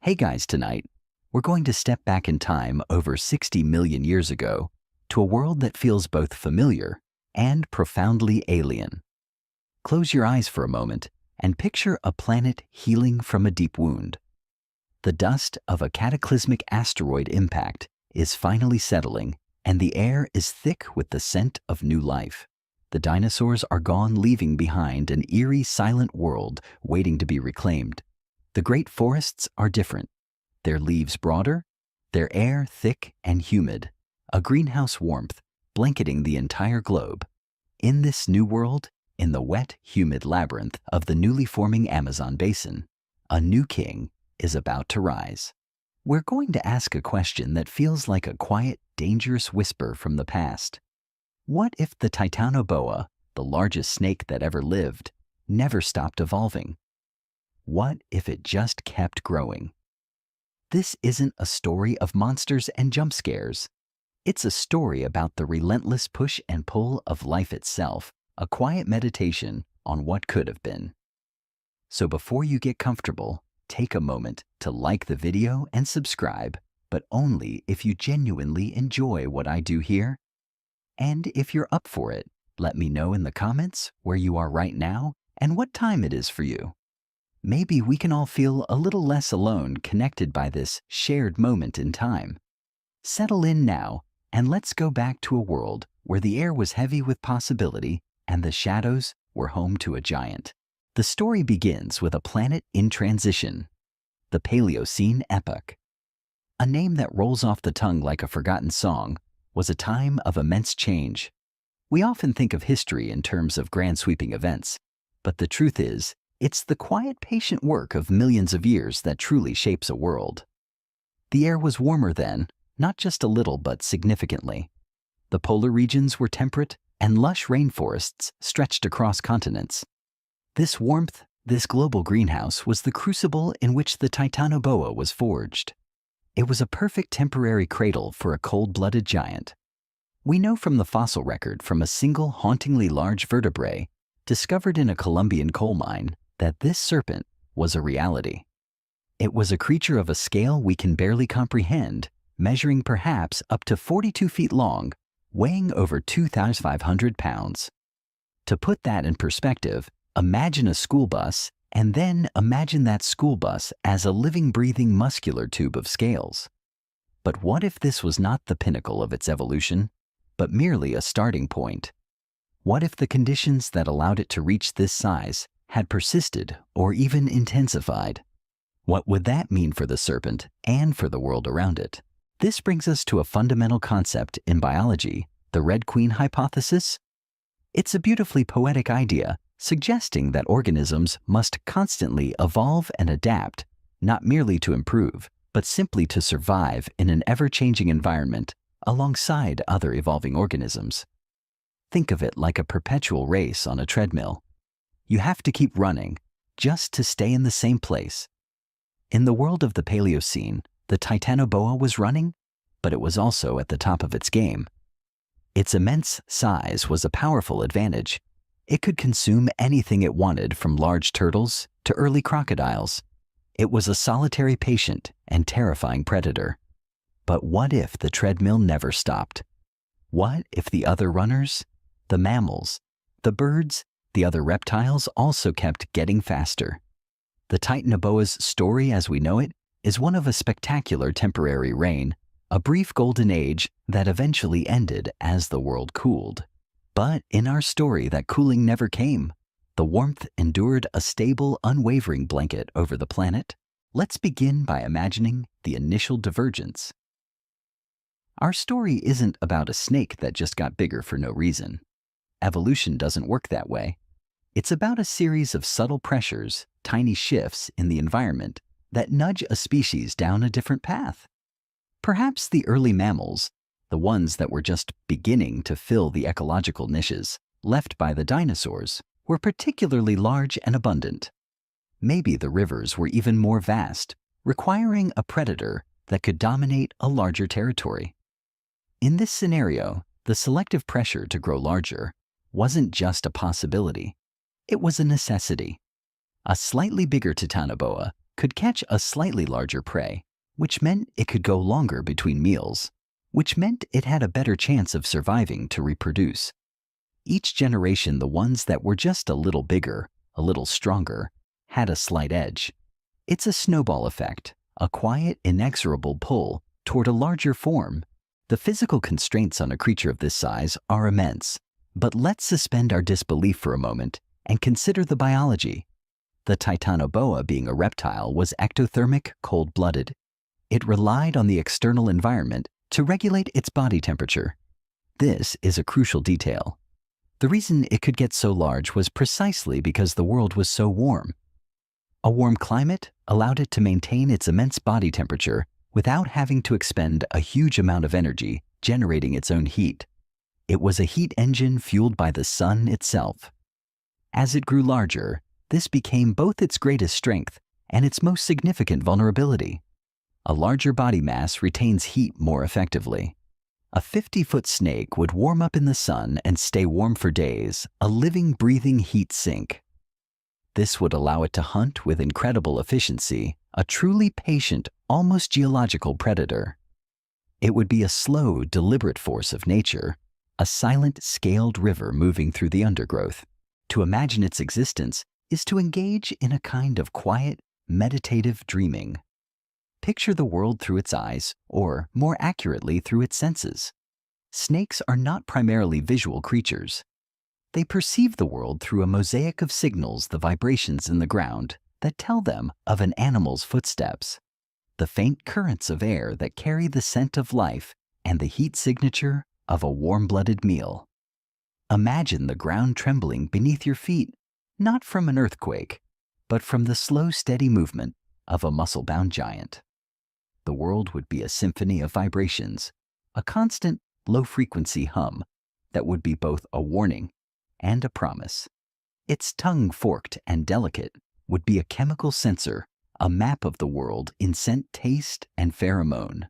Hey guys, tonight, we're going to step back in time over 60 million years ago to a world that feels both familiar and profoundly alien. Close your eyes for a moment and picture a planet healing from a deep wound. The dust of a cataclysmic asteroid impact is finally settling, and the air is thick with the scent of new life. The dinosaurs are gone, leaving behind an eerie, silent world waiting to be reclaimed. The great forests are different. Their leaves broader, their air thick and humid, a greenhouse warmth blanketing the entire globe. In this new world, in the wet, humid labyrinth of the newly forming Amazon basin, a new king is about to rise. We're going to ask a question that feels like a quiet, dangerous whisper from the past. What if the Titanoboa, the largest snake that ever lived, never stopped evolving? What if it just kept growing? This isn't a story of monsters and jump scares. It's a story about the relentless push and pull of life itself, a quiet meditation on what could have been. So before you get comfortable, take a moment to like the video and subscribe, but only if you genuinely enjoy what I do here. And if you're up for it, let me know in the comments where you are right now and what time it is for you. Maybe we can all feel a little less alone, connected by this shared moment in time. Settle in now, and let's go back to a world where the air was heavy with possibility and the shadows were home to a giant. The story begins with a planet in transition, the Paleocene epoch. A name that rolls off the tongue like a forgotten song, was a time of immense change. We often think of history in terms of grand sweeping events, but the truth is, it's the quiet, patient work of millions of years that truly shapes a world. The air was warmer then, not just a little but significantly. The polar regions were temperate, and lush rainforests stretched across continents. This warmth, this global greenhouse, was the crucible in which the Titanoboa was forged. It was a perfect temporary cradle for a cold-blooded giant. We know from the fossil record from a single hauntingly large vertebrae discovered in a Colombian coal mine that this serpent was a reality. It was a creature of a scale we can barely comprehend, measuring perhaps up to 42 feet long, weighing over 2,500 pounds. To put that in perspective, imagine a school bus, and then imagine that school bus as a living, breathing, muscular tube of scales. But what if this was not the pinnacle of its evolution, but merely a starting point? What if the conditions that allowed it to reach this size had persisted or even intensified? What would that mean for the serpent and for the world around it? This brings us to a fundamental concept in biology, the Red Queen hypothesis. It's a beautifully poetic idea, suggesting that organisms must constantly evolve and adapt, not merely to improve, but simply to survive in an ever-changing environment alongside other evolving organisms. Think of it like a perpetual race on a treadmill. You have to keep running just to stay in the same place. In the world of the Paleocene, the Titanoboa was running, but it was also at the top of its game. Its immense size was a powerful advantage. It could consume anything it wanted, from large turtles to early crocodiles. It was a solitary patient and terrifying predator. But what if the treadmill never stopped? What if the other runners, the mammals, the birds, the other reptiles also kept getting faster? The Titanoboa's story as we know it is one of a spectacular temporary reign, a brief golden age that eventually ended as the world cooled. But in our story, that cooling never came. The warmth endured, a stable, unwavering blanket over the planet. Let's begin by imagining the initial divergence. Our story isn't about a snake that just got bigger for no reason. Evolution doesn't work that way. It's about a series of subtle pressures, tiny shifts in the environment that nudge a species down a different path. Perhaps the early mammals, the ones that were just beginning to fill the ecological niches left by the dinosaurs, were particularly large and abundant. Maybe the rivers were even more vast, requiring a predator that could dominate a larger territory. In this scenario, the selective pressure to grow larger wasn't just a possibility, it was a necessity. A slightly bigger Titanoboa could catch a slightly larger prey, which meant it could go longer between meals, which meant it had a better chance of surviving to reproduce. Each generation, the ones that were just a little bigger, a little stronger, had a slight edge. It's a snowball effect, a quiet, inexorable pull toward a larger form. The physical constraints on a creature of this size are immense, but let's suspend our disbelief for a moment and consider the biology. The Titanoboa, being a reptile, was ectothermic, cold-blooded. It relied on the external environment to regulate its body temperature. This is a crucial detail. The reason it could get so large was precisely because the world was so warm. A warm climate allowed it to maintain its immense body temperature without having to expend a huge amount of energy generating its own heat. It was a heat engine fueled by the sun itself. As it grew larger, this became both its greatest strength and its most significant vulnerability. A larger body mass retains heat more effectively. A 50-foot snake would warm up in the sun and stay warm for days, a living, breathing heat sink. This would allow it to hunt with incredible efficiency, a truly patient, almost geological predator. It would be a slow, deliberate force of nature, a silent, scaled river moving through the undergrowth. To imagine its existence is to engage in a kind of quiet, meditative dreaming. Picture the world through its eyes, or more accurately, through its senses. Snakes are not primarily visual creatures. They perceive the world through a mosaic of signals, the vibrations in the ground that tell them of an animal's footsteps, the faint currents of air that carry the scent of life, and the heat signature of a warm-blooded meal. Imagine the ground trembling beneath your feet, not from an earthquake, but from the slow, steady movement of a muscle-bound giant. The world would be a symphony of vibrations, a constant, low-frequency hum that would be both a warning and a promise. Its tongue, forked and delicate, would be a chemical sensor, a map of the world in scent, taste, and pheromone.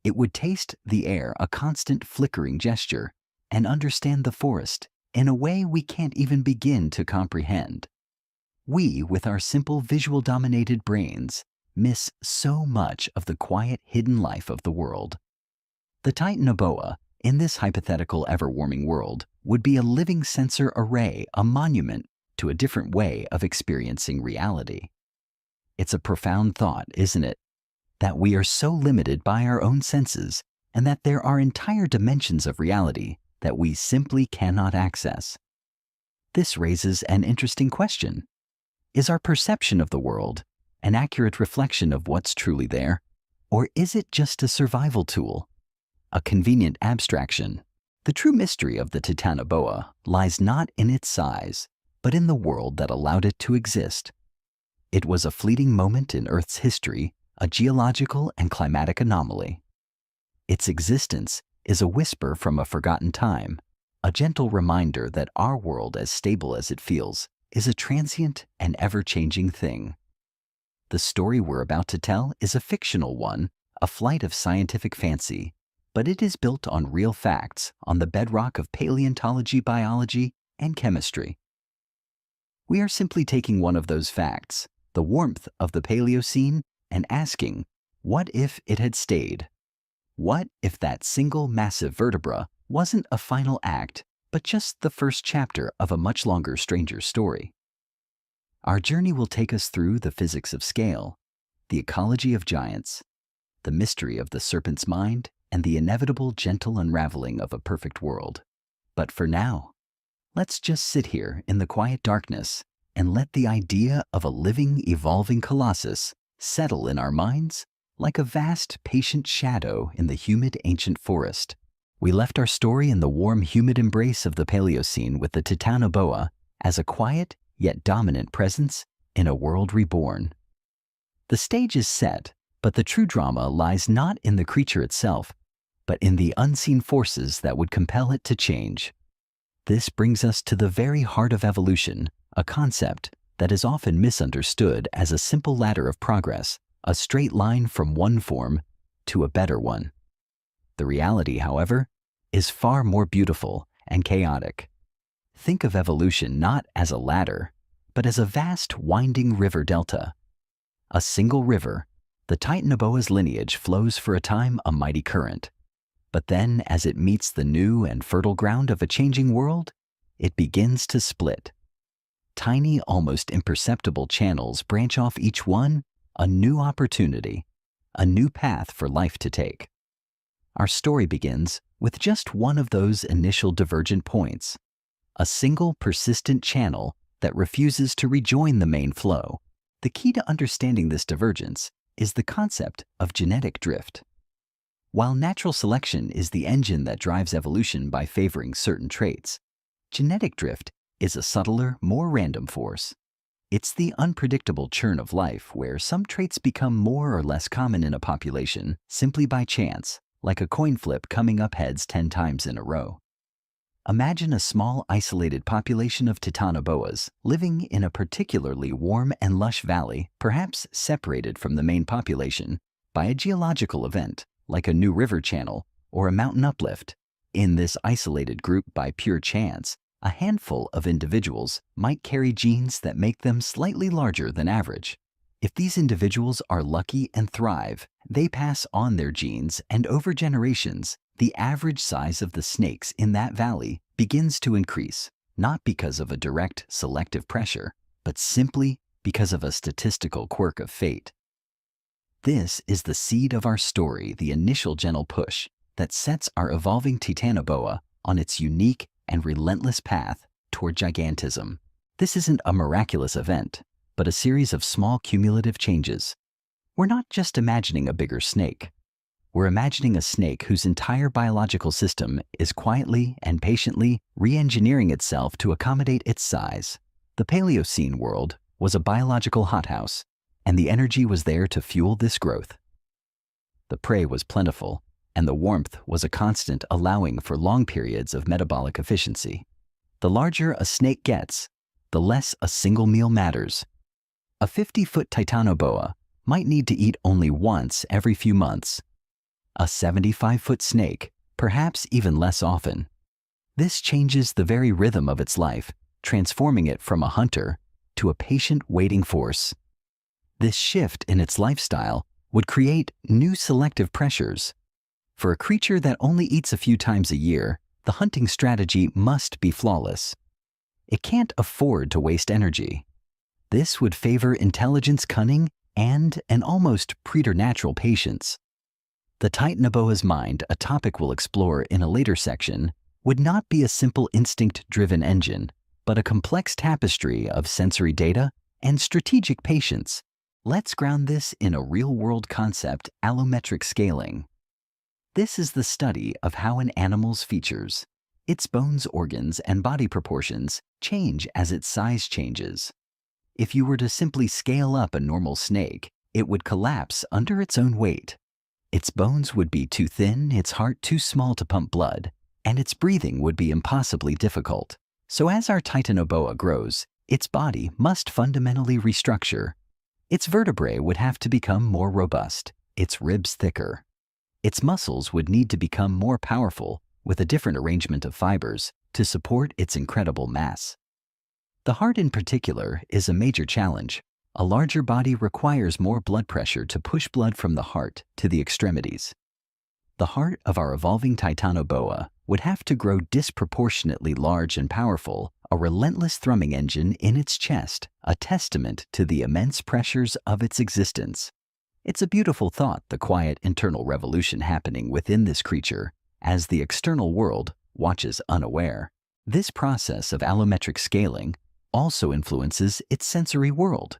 It would taste the air, a constant flickering gesture, and understand the forest in a way we can't even begin to comprehend. We, with our simple visual-dominated brains, miss so much of the quiet, hidden life of the world. The Titanoboa, in this hypothetical ever-warming world, would be a living sensor array, a monument to a different way of experiencing reality. It's a profound thought, isn't it? That we are so limited by our own senses, and that there are entire dimensions of reality that we simply cannot access. This raises an interesting question. Is our perception of the world an accurate reflection of what's truly there, or is it just a survival tool, a convenient abstraction? The true mystery of the Titanoboa lies not in its size, but in the world that allowed it to exist. It was a fleeting moment in Earth's history, a geological and climatic anomaly. Its existence is a whisper from a forgotten time, a gentle reminder that our world, as stable as it feels, is a transient and ever-changing thing. The story we're about to tell is a fictional one, a flight of scientific fancy, but it is built on real facts, on the bedrock of paleontology, biology, and chemistry. We are simply taking one of those facts, the warmth of the Paleocene, and asking, what if it had stayed? What if that single massive vertebra wasn't a final act, but just the first chapter of a much longer, stranger story? Our journey will take us through the physics of scale, the ecology of giants, the mystery of the serpent's mind, and the inevitable gentle unraveling of a perfect world. But for now, let's just sit here in the quiet darkness and let the idea of a living, evolving colossus settle in our minds like a vast, patient shadow in the humid, ancient forest. We left our story in the warm, humid embrace of the Paleocene with the Titanoboa as a quiet yet dominant presence in a world reborn. The stage is set, but the true drama lies not in the creature itself, but in the unseen forces that would compel it to change. This brings us to the very heart of evolution, a concept that is often misunderstood as a simple ladder of progress, a straight line from one form to a better one. The reality, however, is far more beautiful and chaotic. Think of evolution not as a ladder, but as a vast, winding river delta. A single river, the Titanoboa's lineage flows for a time a mighty current. But then, as it meets the new and fertile ground of a changing world, it begins to split. Tiny, almost imperceptible channels branch off each one, a new opportunity, a new path for life to take. Our story begins with just one of those initial divergent points, a single persistent channel that refuses to rejoin the main flow. The key to understanding this divergence is the concept of genetic drift. While natural selection is the engine that drives evolution by favoring certain traits, genetic drift is a subtler, more random force. It's the unpredictable churn of life where some traits become more or less common in a population simply by chance, like a coin flip coming up heads 10 times in a row. Imagine a small, isolated population of Titanoboas living in a particularly warm and lush valley, perhaps separated from the main population by a geological event, like a new river channel or a mountain uplift. In this isolated group by pure chance, a handful of individuals might carry genes that make them slightly larger than average. If these individuals are lucky and thrive, they pass on their genes, and over generations, the average size of the snakes in that valley begins to increase, not because of a direct selective pressure, but simply because of a statistical quirk of fate. This is the seed of our story, the initial gentle push that sets our evolving Titanoboa on its unique and relentless path toward gigantism. This isn't a miraculous event, but a series of small cumulative changes. We're not just imagining a bigger snake. We're imagining a snake whose entire biological system is quietly and patiently re-engineering itself to accommodate its size. The Paleocene world was a biological hothouse, and the energy was there to fuel this growth. The prey was plentiful, and the warmth was a constant, allowing for long periods of metabolic efficiency. The larger a snake gets, the less a single meal matters. A 50-foot Titanoboa might need to eat only once every few months. A 75-foot snake, perhaps even less often. This changes the very rhythm of its life, transforming it from a hunter to a patient waiting force. This shift in its lifestyle would create new selective pressures. For a creature that only eats a few times a year, the hunting strategy must be flawless. It can't afford to waste energy. This would favor intelligence, cunning, and an almost preternatural patience. The Titanoboa's mind, a topic we'll explore in a later section, would not be a simple instinct-driven engine, but a complex tapestry of sensory data and strategic patience. Let's ground this in a real-world concept, allometric scaling. This is the study of how an animal's features, its bones, organs, and body proportions change as its size changes. If you were to simply scale up a normal snake, it would collapse under its own weight. Its bones would be too thin, its heart too small to pump blood, and its breathing would be impossibly difficult. So as our Titanoboa grows, its body must fundamentally restructure. Its vertebrae would have to become more robust, its ribs thicker. Its muscles would need to become more powerful with a different arrangement of fibers to support its incredible mass. The heart in particular is a major challenge. A larger body requires more blood pressure to push blood from the heart to the extremities. The heart of our evolving Titanoboa would have to grow disproportionately large and powerful, a relentless thrumming engine in its chest, a testament to the immense pressures of its existence. It's a beautiful thought, the quiet internal revolution happening within this creature as the external world watches unaware. This process of allometric scaling also influences its sensory world.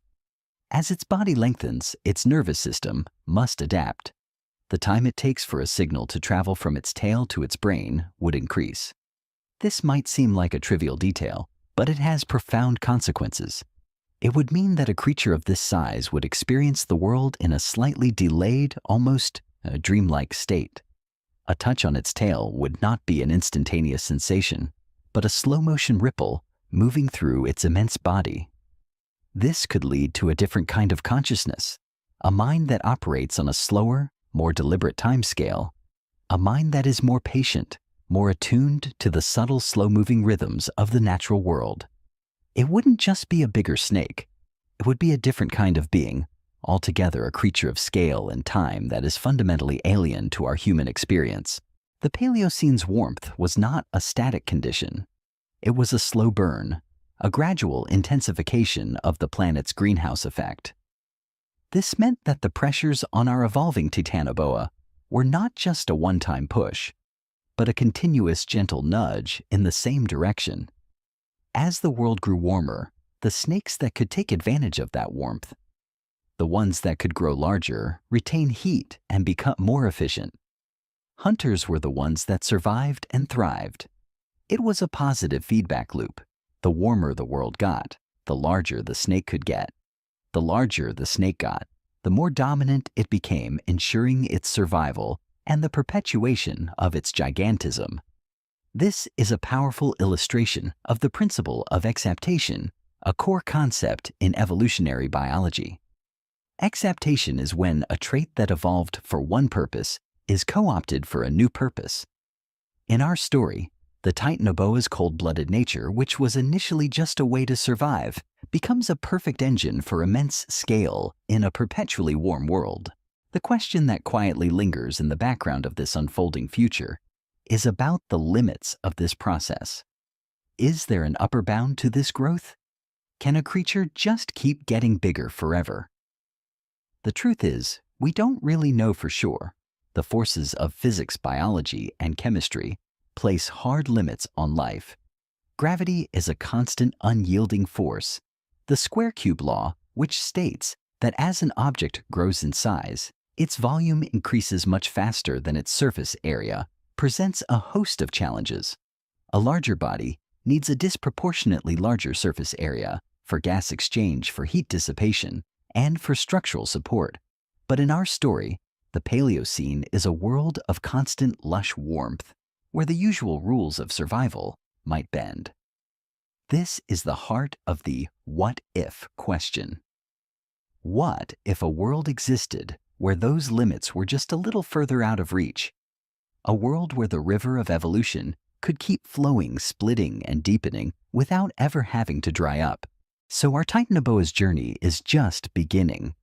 As its body lengthens, its nervous system must adapt. The time it takes for a signal to travel from its tail to its brain would increase. This might seem like a trivial detail, but it has profound consequences. It would mean that a creature of this size would experience the world in a slightly delayed, almost dreamlike state. A touch on its tail would not be an instantaneous sensation, but a slow-motion ripple moving through its immense body. This could lead to a different kind of consciousness, a mind that operates on a slower, more deliberate timescale, a mind that is more patient, more attuned to the subtle, slow-moving rhythms of the natural world. It wouldn't just be a bigger snake. It would be a different kind of being, altogether a creature of scale and time that is fundamentally alien to our human experience. The Paleocene's warmth was not a static condition. It was a slow burn, a gradual intensification of the planet's greenhouse effect. This meant that the pressures on our evolving Titanoboa were not just a one-time push, but a continuous gentle nudge in the same direction. As the world grew warmer, the snakes that could take advantage of that warmth, the ones that could grow larger, retain heat, and become more efficient. Hunters were the ones that survived and thrived. It was a positive feedback loop. The warmer the world got, the larger the snake could get. The larger the snake got, the more dominant it became, ensuring its survival and the perpetuation of its gigantism. This is a powerful illustration of the principle of exaptation, a core concept in evolutionary biology. Exaptation is when a trait that evolved for one purpose is co-opted for a new purpose. In our story, the Titanoboa's cold-blooded nature, which was initially just a way to survive, becomes a perfect engine for immense scale in a perpetually warm world. The question that quietly lingers in the background of this unfolding future is about the limits of this process. Is there an upper bound to this growth? Can a creature just keep getting bigger forever? The truth is, we don't really know for sure. The forces of physics, biology, and chemistry place hard limits on life. Gravity is a constant, unyielding force. The square cube law, which states that as an object grows in size, its volume increases much faster than its surface area, presents a host of challenges. A larger body needs a disproportionately larger surface area for gas exchange, for heat dissipation, and for structural support. But in our story, the Paleocene is a world of constant, lush warmth, where the usual rules of survival might bend. This is the heart of the what if question. What if a world existed where those limits were just a little further out of reach? A world where the river of evolution could keep flowing, splitting, and deepening without ever having to dry up. So our Titanoboa's journey is just beginning.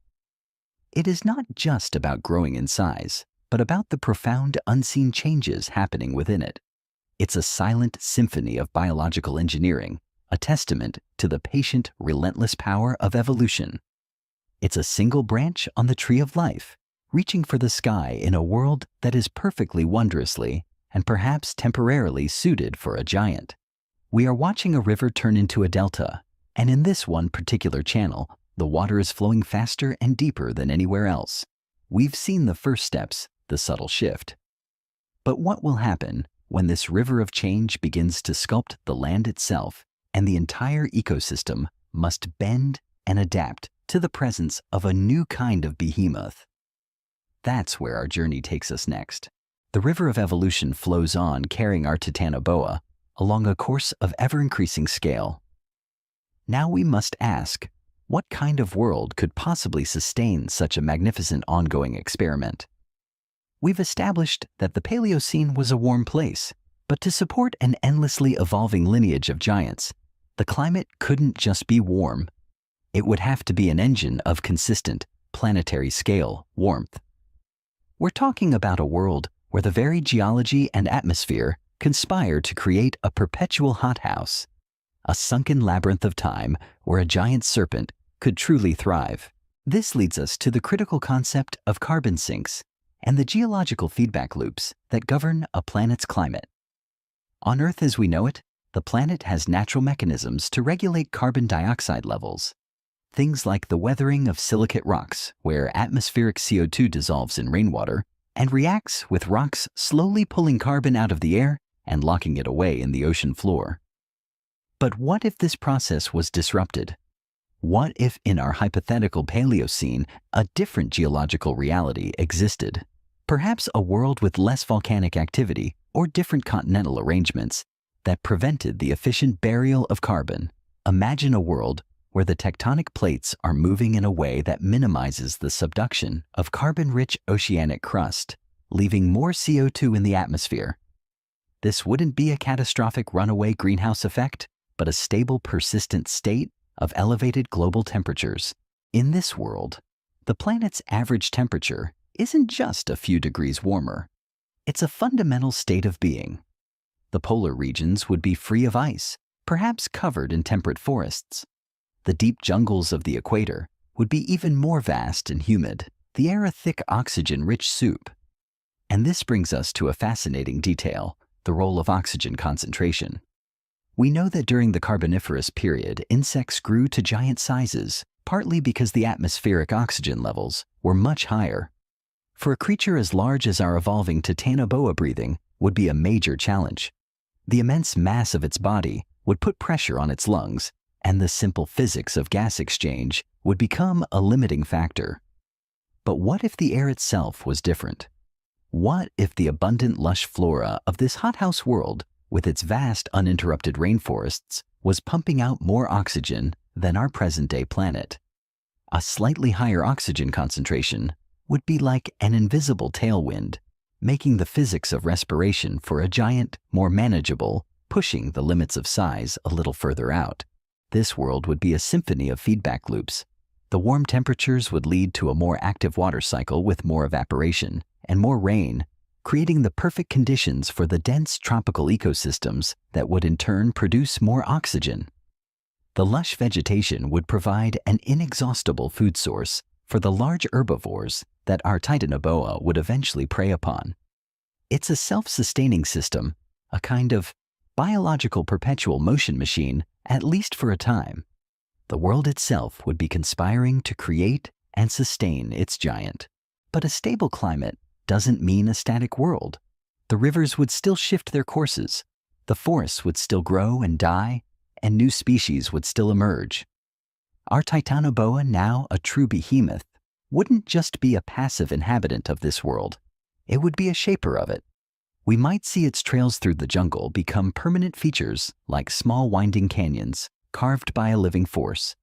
It is not just about growing in size, but about the profound unseen changes happening within it. It's a silent symphony of biological engineering, a testament to the patient, relentless power of evolution. It's a single branch on the tree of life, reaching for the sky in a world that is perfectly wondrously and perhaps temporarily suited for a giant. We are watching a river turn into a delta, and in this one particular channel, the water is flowing faster and deeper than anywhere else. We've seen the first steps, the subtle shift. But what will happen when this river of change begins to sculpt the land itself and the entire ecosystem must bend and adapt to the presence of a new kind of behemoth? That's where our journey takes us next. The river of evolution flows on, carrying our Titanoboa along a course of ever-increasing scale. Now we must ask, what kind of world could possibly sustain such a magnificent ongoing experiment? We've established that the Paleocene was a warm place, but to support an endlessly evolving lineage of giants, the climate couldn't just be warm. It would have to be an engine of consistent, planetary scale warmth. We're talking about a world where the very geology and atmosphere conspire to create a perpetual hothouse, a sunken labyrinth of time where a giant serpent could truly thrive. This leads us to the critical concept of carbon sinks and the geological feedback loops that govern a planet's climate. On Earth as we know it, the planet has natural mechanisms to regulate carbon dioxide levels. Things like the weathering of silicate rocks, where atmospheric CO2 dissolves in rainwater and reacts with rocks slowly pulling carbon out of the air and locking it away in the ocean floor. But what if this process was disrupted? What if in our hypothetical Paleocene, a different geological reality existed? Perhaps a world with less volcanic activity or different continental arrangements that prevented the efficient burial of carbon. Imagine a world where the tectonic plates are moving in a way that minimizes the subduction of carbon-rich oceanic crust, leaving more CO2 in the atmosphere. This wouldn't be a catastrophic runaway greenhouse effect, but a stable, persistent state of elevated global temperatures. In this world, The planet's average temperature isn't just a few degrees warmer. It's a fundamental state of being. The polar regions would be free of ice, perhaps covered in temperate forests. The deep jungles of the equator would be even more vast and humid, the air a thick oxygen-rich soup. And this brings us to a fascinating detail, the role of oxygen concentration. We know that during the Carboniferous period, insects grew to giant sizes, partly because the atmospheric oxygen levels were much higher. For a creature as large as our evolving Titanoboa, breathing would be a major challenge. The immense mass of its body would put pressure on its lungs, and the simple physics of gas exchange would become a limiting factor. But what if the air itself was different? What if the abundant lush flora of this hothouse world, with its vast uninterrupted rainforests, was pumping out more oxygen than our present-day planet? A slightly higher oxygen concentration would be like an invisible tailwind, making the physics of respiration for a giant more manageable, pushing the limits of size a little further out. This world would be a symphony of feedback loops. The warm temperatures would lead to a more active water cycle with more evaporation and more rain, creating the perfect conditions for the dense tropical ecosystems that would in turn produce more oxygen. The lush vegetation would provide an inexhaustible food source for the large herbivores that our Titanoboa would eventually prey upon. It's a self-sustaining system, a kind of biological perpetual motion machine, at least for a time. The world itself would be conspiring to create and sustain its giant. But a stable climate doesn't mean a static world. The rivers would still shift their courses, the forests would still grow and die, and new species would still emerge. Our Titanoboa, now a true behemoth, wouldn't just be a passive inhabitant of this world. It would be a shaper of it. We might see its trails through the jungle become permanent features like small winding canyons carved by a living force.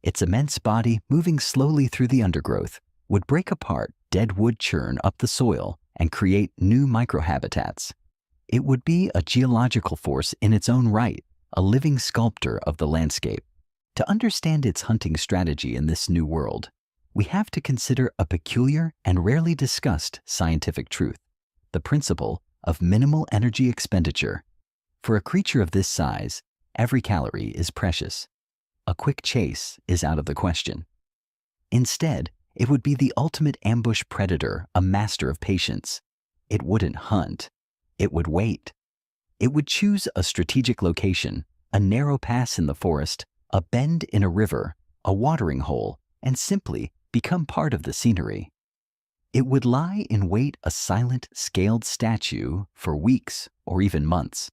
Its immense body, moving slowly through the undergrowth, would break apart dead wood churn up the soil and create new microhabitats. It would be a geological force in its own right, a living sculptor of the landscape. To understand its hunting strategy in this new world, we have to consider a peculiar and rarely discussed scientific truth, the principle of minimal energy expenditure. For a creature of this size, every calorie is precious. A quick chase is out of the question. Instead, it would be the ultimate ambush predator, a master of patience. It wouldn't hunt. It would wait. It would choose a strategic location, a narrow pass in the forest, a bend in a river, a watering hole, and simply become part of the scenery. It would lie in wait, a silent, scaled statue, for weeks or even months.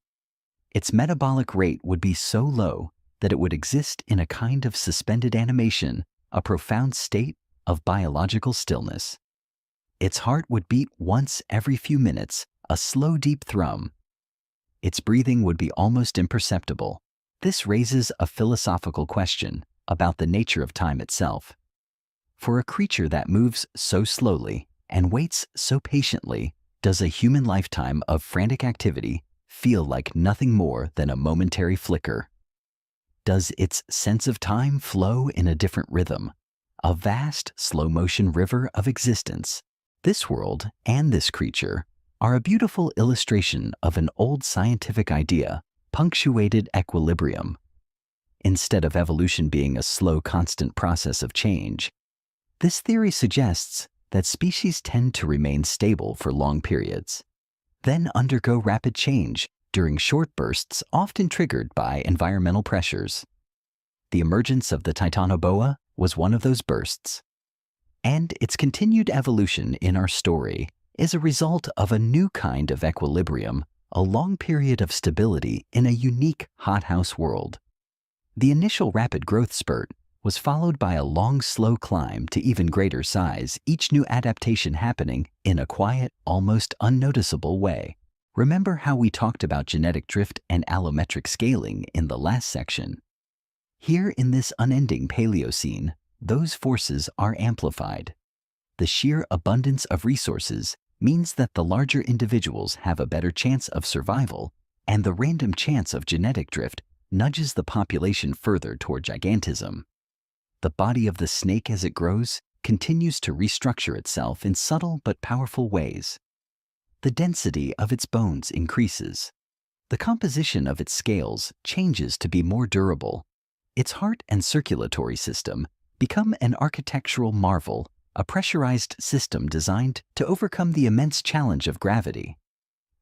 Its metabolic rate would be so low that it would exist in a kind of suspended animation, a profound state of biological stillness. Its heart would beat once every few minutes, a slow, deep thrum. Its breathing would be almost imperceptible. This raises a philosophical question about the nature of time itself. For a creature that moves so slowly and waits so patiently, does a human lifetime of frantic activity feel like nothing more than a momentary flicker? Does its sense of time flow in a different rhythm, a vast, slow-motion river of existence? This world and this creature are a beautiful illustration of an old scientific idea, punctuated equilibrium. Instead of evolution being a slow, constant process of change, this theory suggests that species tend to remain stable for long periods, then undergo rapid change during short bursts often triggered by environmental pressures. The emergence of the Titanoboa was one of those bursts. And its continued evolution in our story is a result of a new kind of equilibrium, a long period of stability in a unique hothouse world. The initial rapid growth spurt was followed by a long, slow climb to even greater size, each new adaptation happening in a quiet, almost unnoticeable way. Remember how we talked about genetic drift and allometric scaling in the last section? Here in this unending Paleocene, those forces are amplified. The sheer abundance of resources means that the larger individuals have a better chance of survival, and the random chance of genetic drift nudges the population further toward gigantism. The body of the snake as it grows continues to restructure itself in subtle but powerful ways. The density of its bones increases. The composition of its scales changes to be more durable. Its heart and circulatory system become an architectural marvel, a pressurized system designed to overcome the immense challenge of gravity.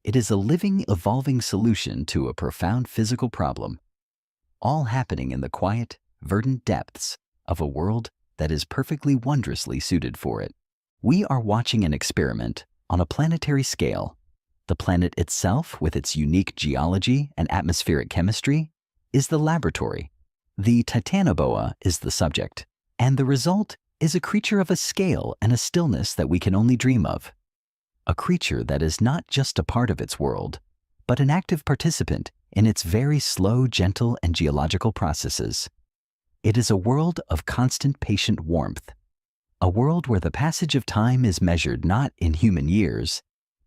It is a living, evolving solution to a profound physical problem, all happening in the quiet, verdant depths of a world that is perfectly wondrously suited for it. We are watching an experiment on a planetary scale. The planet itself, with its unique geology and atmospheric chemistry, is the laboratory. The Titanoboa is the subject, and the result is a creature of a scale and a stillness that we can only dream of. A creature that is not just a part of its world, but an active participant in its very slow, gentle, and geological processes. It is a world of constant patient warmth, a world where the passage of time is measured not in human years,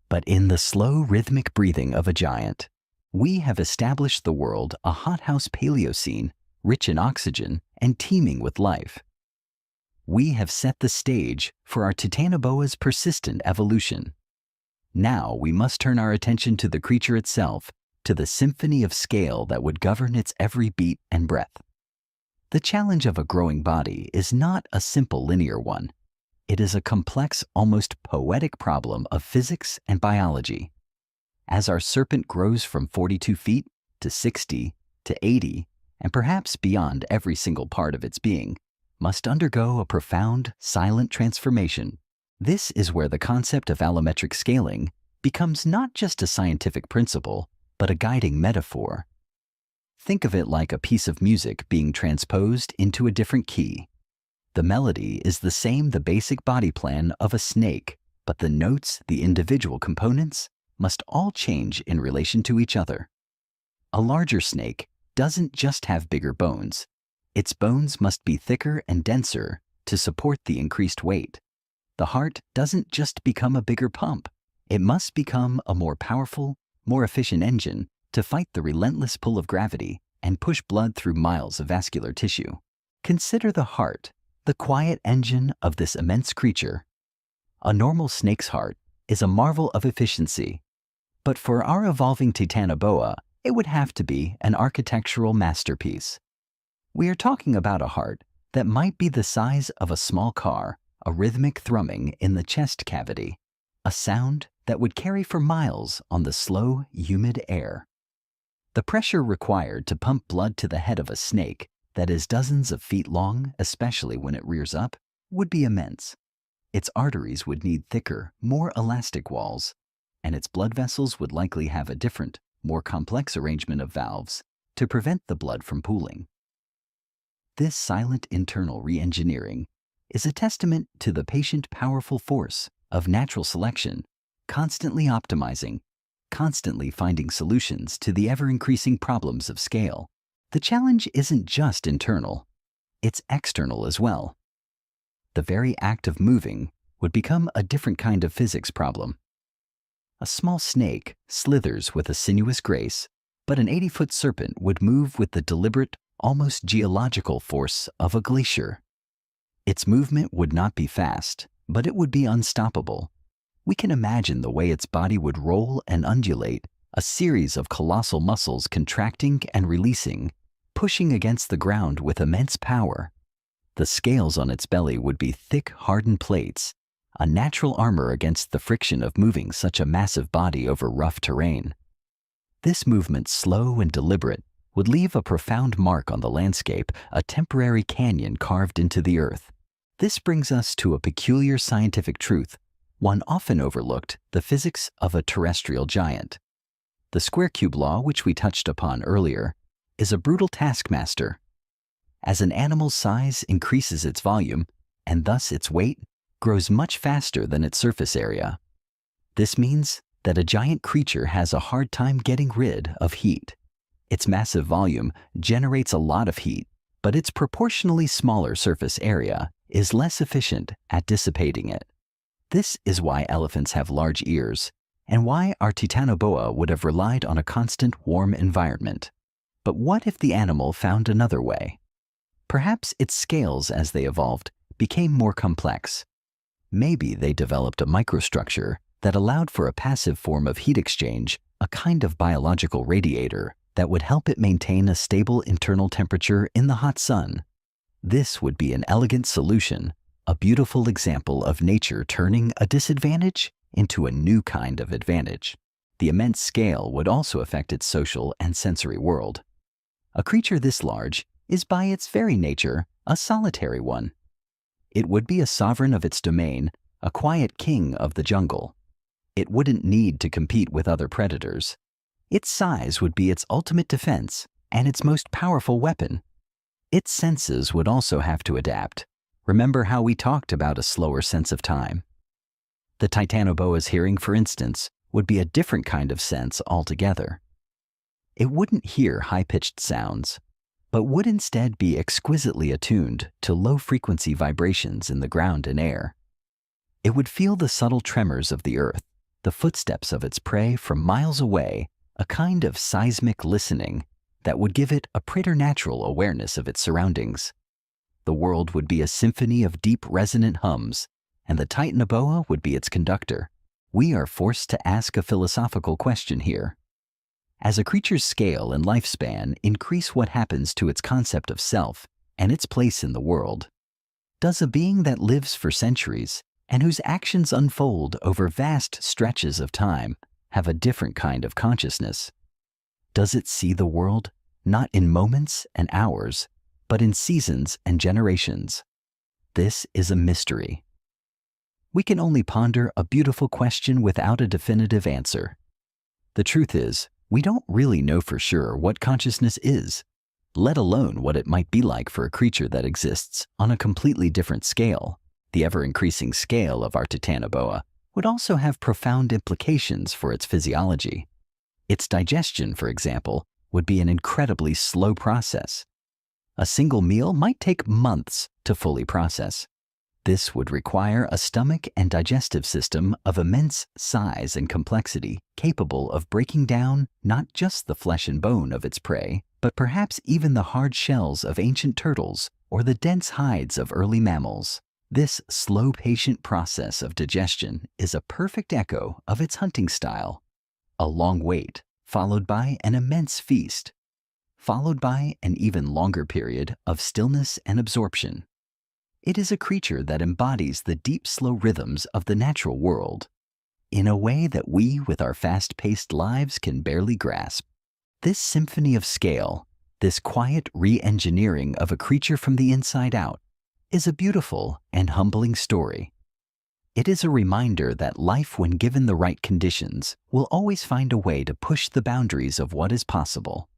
but in the slow, rhythmic breathing of a giant. We have established the world a hothouse Paleocene, rich in oxygen and teeming with life. We have set the stage for our Titanoboa's persistent evolution. Now we must turn our attention to the creature itself, to the symphony of scale that would govern its every beat and breath. The challenge of a growing body is not a simple linear one. It is a complex, almost poetic problem of physics and biology. As our serpent grows from 42 feet to 60 to 80, and perhaps beyond, every single part of its being must undergo a profound, silent transformation. This is where the concept of allometric scaling becomes not just a scientific principle, but a guiding metaphor. Think of it like a piece of music being transposed into a different key. The melody is the same, the basic body plan of a snake, but the notes, the individual components, must all change in relation to each other. A larger snake doesn't just have bigger bones. Its bones must be thicker and denser to support the increased weight. The heart doesn't just become a bigger pump. It must become a more powerful, more efficient engine to fight the relentless pull of gravity and push blood through miles of vascular tissue. Consider the heart, the quiet engine of this immense creature. A normal snake's heart is a marvel of efficiency, but for our evolving Titanoboa, it would have to be an architectural masterpiece. We are talking about a heart that might be the size of a small car, a rhythmic thrumming in the chest cavity, a sound that would carry for miles on the slow, humid air. The pressure required to pump blood to the head of a snake that is dozens of feet long, especially when it rears up, would be immense. Its arteries would need thicker, more elastic walls, and its blood vessels would likely have a different, more complex arrangement of valves to prevent the blood from pooling. This silent internal re-engineering is a testament to the patient, powerful force of natural selection, constantly optimizing, constantly finding solutions to the ever-increasing problems of scale. The challenge isn't just internal, it's external as well. The very act of moving would become a different kind of physics problem. A small snake slithers with a sinuous grace, but an 80-foot serpent would move with the deliberate, almost geological force of a glacier. Its movement would not be fast, but it would be unstoppable. We can imagine the way its body would roll and undulate, a series of colossal muscles contracting and releasing, pushing against the ground with immense power. The scales on its belly would be thick, hardened plates, a natural armor against the friction of moving such a massive body over rough terrain. This movement, slow and deliberate, would leave a profound mark on the landscape, a temporary canyon carved into the earth. This brings us to a peculiar scientific truth, one often overlooked, the physics of a terrestrial giant. The square cube law, which we touched upon earlier, is a brutal taskmaster. As an animal's size increases its volume, and thus its weight, grows much faster than its surface area. This means that a giant creature has a hard time getting rid of heat. Its massive volume generates a lot of heat, but its proportionally smaller surface area is less efficient at dissipating it. This is why elephants have large ears, and why our Titanoboa would have relied on a constant warm environment. But what if the animal found another way? Perhaps its scales, as they evolved, became more complex. Maybe they developed a microstructure that allowed for a passive form of heat exchange, a kind of biological radiator that would help it maintain a stable internal temperature in the hot sun. This would be an elegant solution, a beautiful example of nature turning a disadvantage into a new kind of advantage. The immense scale would also affect its social and sensory world. A creature this large is by its very nature a solitary one. It would be a sovereign of its domain, a quiet king of the jungle. It wouldn't need to compete with other predators. Its size would be its ultimate defense and its most powerful weapon. Its senses would also have to adapt. Remember how we talked about a slower sense of time? The Titanoboa's hearing, for instance, would be a different kind of sense altogether. It wouldn't hear high-pitched sounds, but would instead be exquisitely attuned to low-frequency vibrations in the ground and air. It would feel the subtle tremors of the earth, the footsteps of its prey from miles away, a kind of seismic listening that would give it a preternatural awareness of its surroundings. The world would be a symphony of deep resonant hums, and the Titanoboa would be its conductor. We are forced to ask a philosophical question here. As a creature's scale and lifespan increase, what happens to its concept of self and its place in the world? Does a being that lives for centuries and whose actions unfold over vast stretches of time have a different kind of consciousness? Does it see the world not in moments and hours, but in seasons and generations? This is a mystery. We can only ponder a beautiful question without a definitive answer. The truth is, we don't really know for sure what consciousness is, let alone what it might be like for a creature that exists on a completely different scale. The ever-increasing scale of our Titanoboa would also have profound implications for its physiology. Its digestion, for example, would be an incredibly slow process. A single meal might take months to fully process. This would require a stomach and digestive system of immense size and complexity, capable of breaking down not just the flesh and bone of its prey, but perhaps even the hard shells of ancient turtles or the dense hides of early mammals. This slow, patient process of digestion is a perfect echo of its hunting style. A long wait, followed by an immense feast, followed by an even longer period of stillness and absorption. It is a creature that embodies the deep, slow rhythms of the natural world in a way that we, with our fast-paced lives, can barely grasp. This symphony of scale, this quiet re-engineering of a creature from the inside out, is a beautiful and humbling story. It is a reminder that life, when given the right conditions, will always find a way to push the boundaries of what is possible.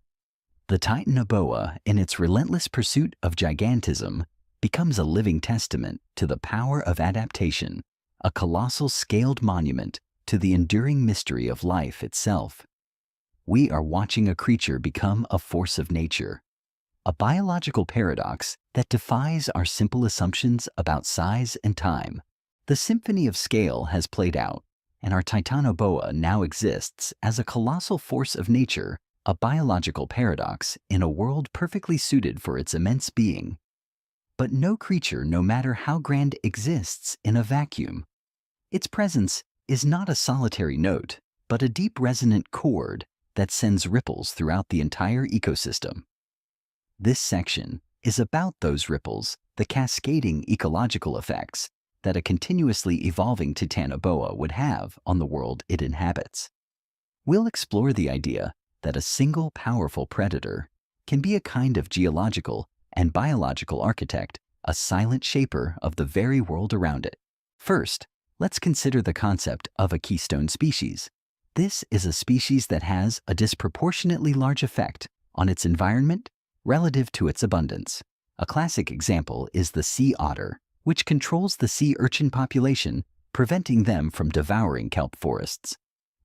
The Titanoboa, in its relentless pursuit of gigantism, becomes a living testament to the power of adaptation, a colossal scaled monument to the enduring mystery of life itself. We are watching a creature become a force of nature, a biological paradox that defies our simple assumptions about size and time. The symphony of scale has played out, and our Titanoboa now exists as a colossal force of nature, a biological paradox in a world perfectly suited for its immense being. But no creature, no matter how grand, exists in a vacuum. Its presence is not a solitary note, but a deep resonant chord that sends ripples throughout the entire ecosystem. This section is about those ripples, the cascading ecological effects that a continuously evolving Titanoboa would have on the world it inhabits. We'll explore the idea that a single powerful predator can be a kind of geological and biological architect, a silent shaper of the very world around it. First, let's consider the concept of a keystone species. This is a species that has a disproportionately large effect on its environment relative to its abundance. A classic example is the sea otter, which controls the sea urchin population, preventing them from devouring kelp forests.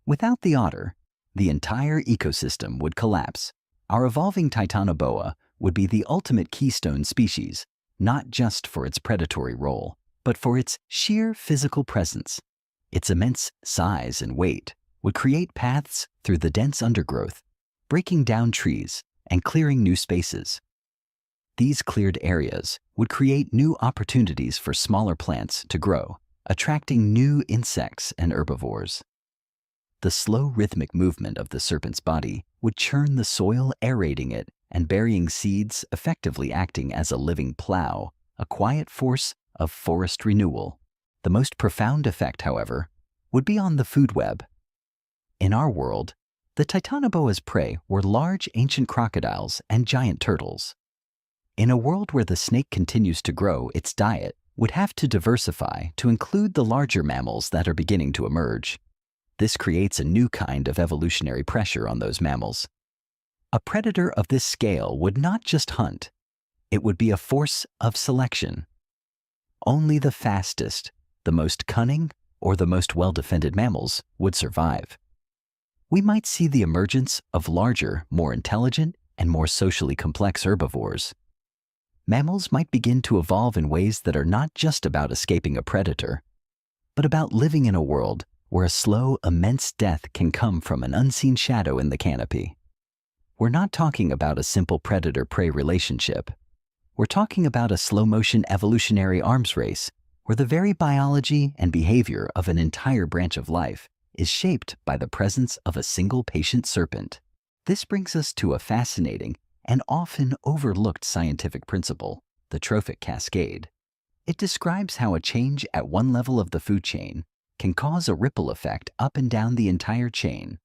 Without the otter, the entire ecosystem would collapse. Our evolving Titanoboa would be the ultimate keystone species, not just for its predatory role, but for its sheer physical presence. Its immense size and weight would create paths through the dense undergrowth, breaking down trees and clearing new spaces. These cleared areas would create new opportunities for smaller plants to grow, attracting new insects and herbivores. The slow rhythmic movement of the serpent's body would churn the soil, aerating it and burying seeds, effectively acting as a living plow, a quiet force of forest renewal. The most profound effect, however, would be on the food web. In our world, the Titanoboa's prey were large ancient crocodiles and giant turtles. In a world where the snake continues to grow, its diet would have to diversify to include the larger mammals that are beginning to emerge. This creates a new kind of evolutionary pressure on those mammals. A predator of this scale would not just hunt, it would be a force of selection. Only the fastest, the most cunning, or the most well-defended mammals would survive. We might see the emergence of larger, more intelligent, and more socially complex herbivores. Mammals might begin to evolve in ways that are not just about escaping a predator, but about living in a world where a slow, immense death can come from an unseen shadow in the canopy. We're not talking about a simple predator-prey relationship. We're talking about a slow-motion evolutionary arms race where the very biology and behavior of an entire branch of life is shaped by the presence of a single patient serpent. This brings us to a fascinating and often overlooked scientific principle, the trophic cascade. It describes how a change at one level of the food chain can cause a ripple effect up and down the entire chain.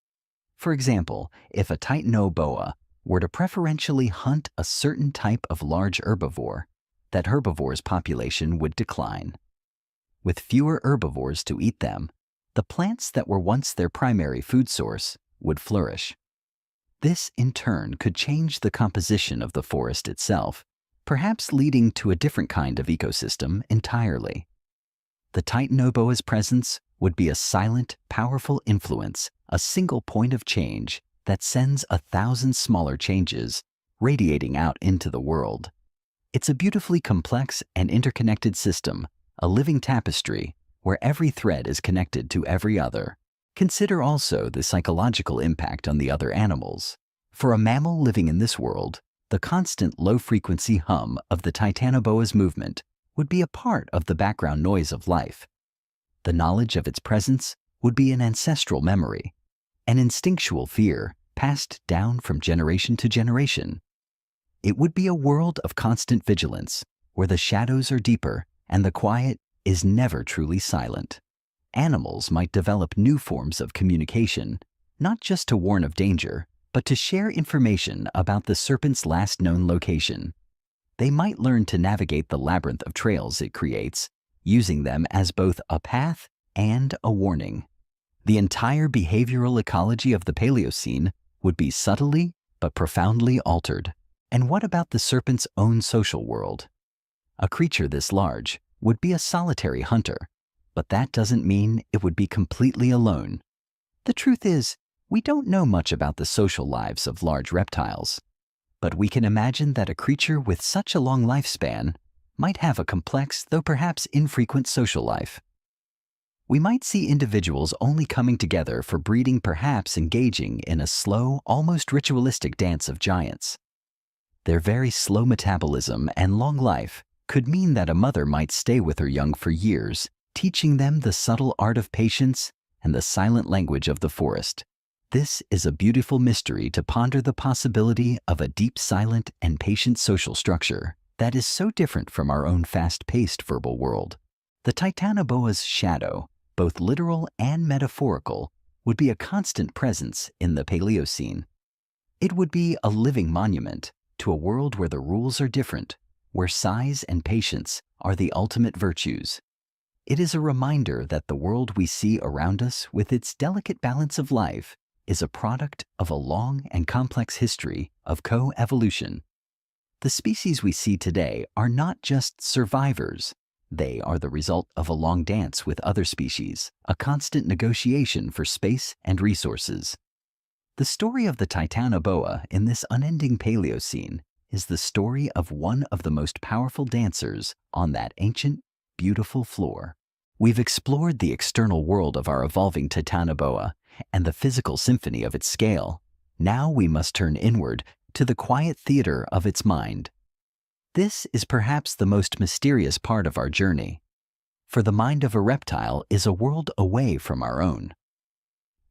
For example, if a Titanoboa were to preferentially hunt a certain type of large herbivore, that herbivore's population would decline. With fewer herbivores to eat them, the plants that were once their primary food source would flourish. This, in turn, could change the composition of the forest itself, perhaps leading to a different kind of ecosystem entirely. The Titanoboa's presence would be a silent, powerful influence, a single point of change that sends 1,000 smaller changes radiating out into the world. It's a beautifully complex and interconnected system, a living tapestry where every thread is connected to every other. Consider also the psychological impact on the other animals. For a mammal living in this world, the constant low-frequency hum of the Titanoboa's movement would be a part of the background noise of life. The knowledge of its presence would be an ancestral memory, an instinctual fear passed down from generation to generation. It would be a world of constant vigilance, where the shadows are deeper and the quiet is never truly silent. Animals might develop new forms of communication, not just to warn of danger, but to share information about the serpent's last known location. They might learn to navigate the labyrinth of trails it creates, using them as both a path and a warning. The entire behavioral ecology of the Paleocene would be subtly but profoundly altered. And what about the serpent's own social world? A creature this large would be a solitary hunter, but that doesn't mean it would be completely alone. The truth is, we don't know much about the social lives of large reptiles, but we can imagine that a creature with such a long lifespan might have a complex, though perhaps infrequent, social life. We might see individuals only coming together for breeding, perhaps engaging in a slow, almost ritualistic dance of giants. Their very slow metabolism and long life could mean that a mother might stay with her young for years, teaching them the subtle art of patience and the silent language of the forest. This is a beautiful mystery to ponder, the possibility of a deep, silent, and patient social structure that is so different from our own fast-paced verbal world. The Titanoboa's shadow, both literal and metaphorical, would be a constant presence in the Paleocene. It would be a living monument to a world where the rules are different, where size and patience are the ultimate virtues. It is a reminder that the world we see around us, with its delicate balance of life, is a product of a long and complex history of co-evolution. The species we see today are not just survivors. They are the result of a long dance with other species, a constant negotiation for space and resources. The story of the Titanoboa in this unending Paleocene is the story of one of the most powerful dancers on that ancient, beautiful floor. We've explored the external world of our evolving Titanoboa and the physical symphony of its scale. Now we must turn inward to the quiet theater of its mind. This is perhaps the most mysterious part of our journey, for the mind of a reptile is a world away from our own.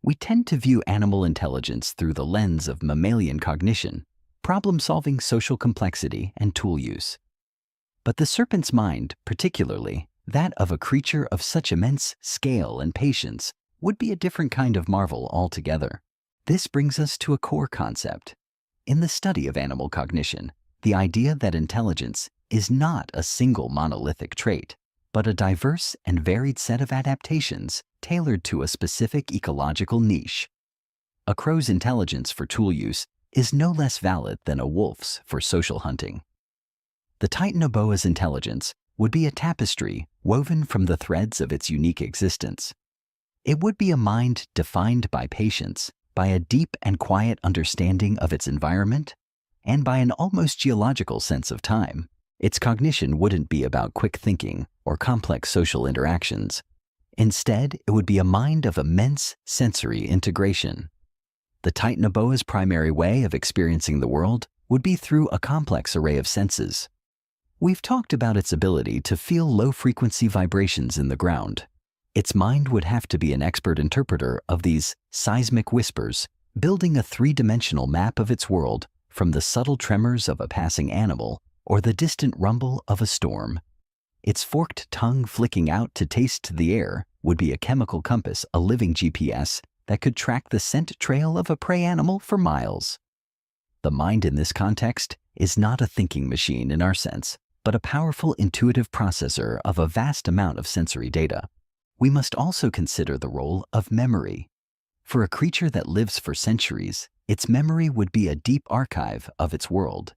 We tend to view animal intelligence through the lens of mammalian cognition, problem-solving, social complexity, and tool use. But the serpent's mind, particularly that of a creature of such immense scale and patience, would be a different kind of marvel altogether. This brings us to a core concept. In the study of animal cognition, the idea that intelligence is not a single monolithic trait, but a diverse and varied set of adaptations tailored to a specific ecological niche. A crow's intelligence for tool use is no less valid than a wolf's for social hunting. The Titanoboa's intelligence would be a tapestry woven from the threads of its unique existence. It would be a mind defined by patience, by a deep and quiet understanding of its environment, and by an almost geological sense of time. Its cognition wouldn't be about quick thinking or complex social interactions. Instead, it would be a mind of immense sensory integration. The Titanoboa's primary way of experiencing the world would be through a complex array of senses. We've talked about its ability to feel low-frequency vibrations in the ground. Its mind would have to be an expert interpreter of these seismic whispers, building a three-dimensional map of its world from the subtle tremors of a passing animal or the distant rumble of a storm. Its forked tongue flicking out to taste the air would be a chemical compass, a living GPS that could track the scent trail of a prey animal for miles. The mind in this context is not a thinking machine in our sense, but a powerful intuitive processor of a vast amount of sensory data. We must also consider the role of memory. For a creature that lives for centuries, its memory would be a deep archive of its world.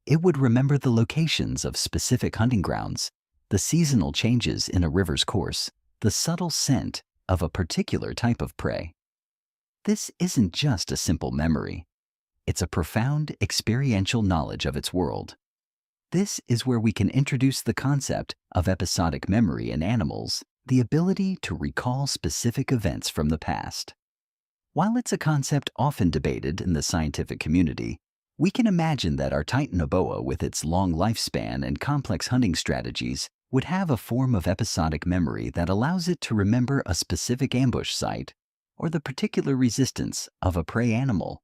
It would remember the locations of specific hunting grounds, the seasonal changes in a river's course, the subtle scent of a particular type of prey. This isn't just a simple memory. It's a profound experiential knowledge of its world. This is where we can introduce the concept of episodic memory in animals, the ability to recall specific events from the past. While it's a concept often debated in the scientific community, we can imagine that our Titanoboa, with its long lifespan and complex hunting strategies, would have a form of episodic memory that allows it to remember a specific ambush site or the particular resistance of a prey animal.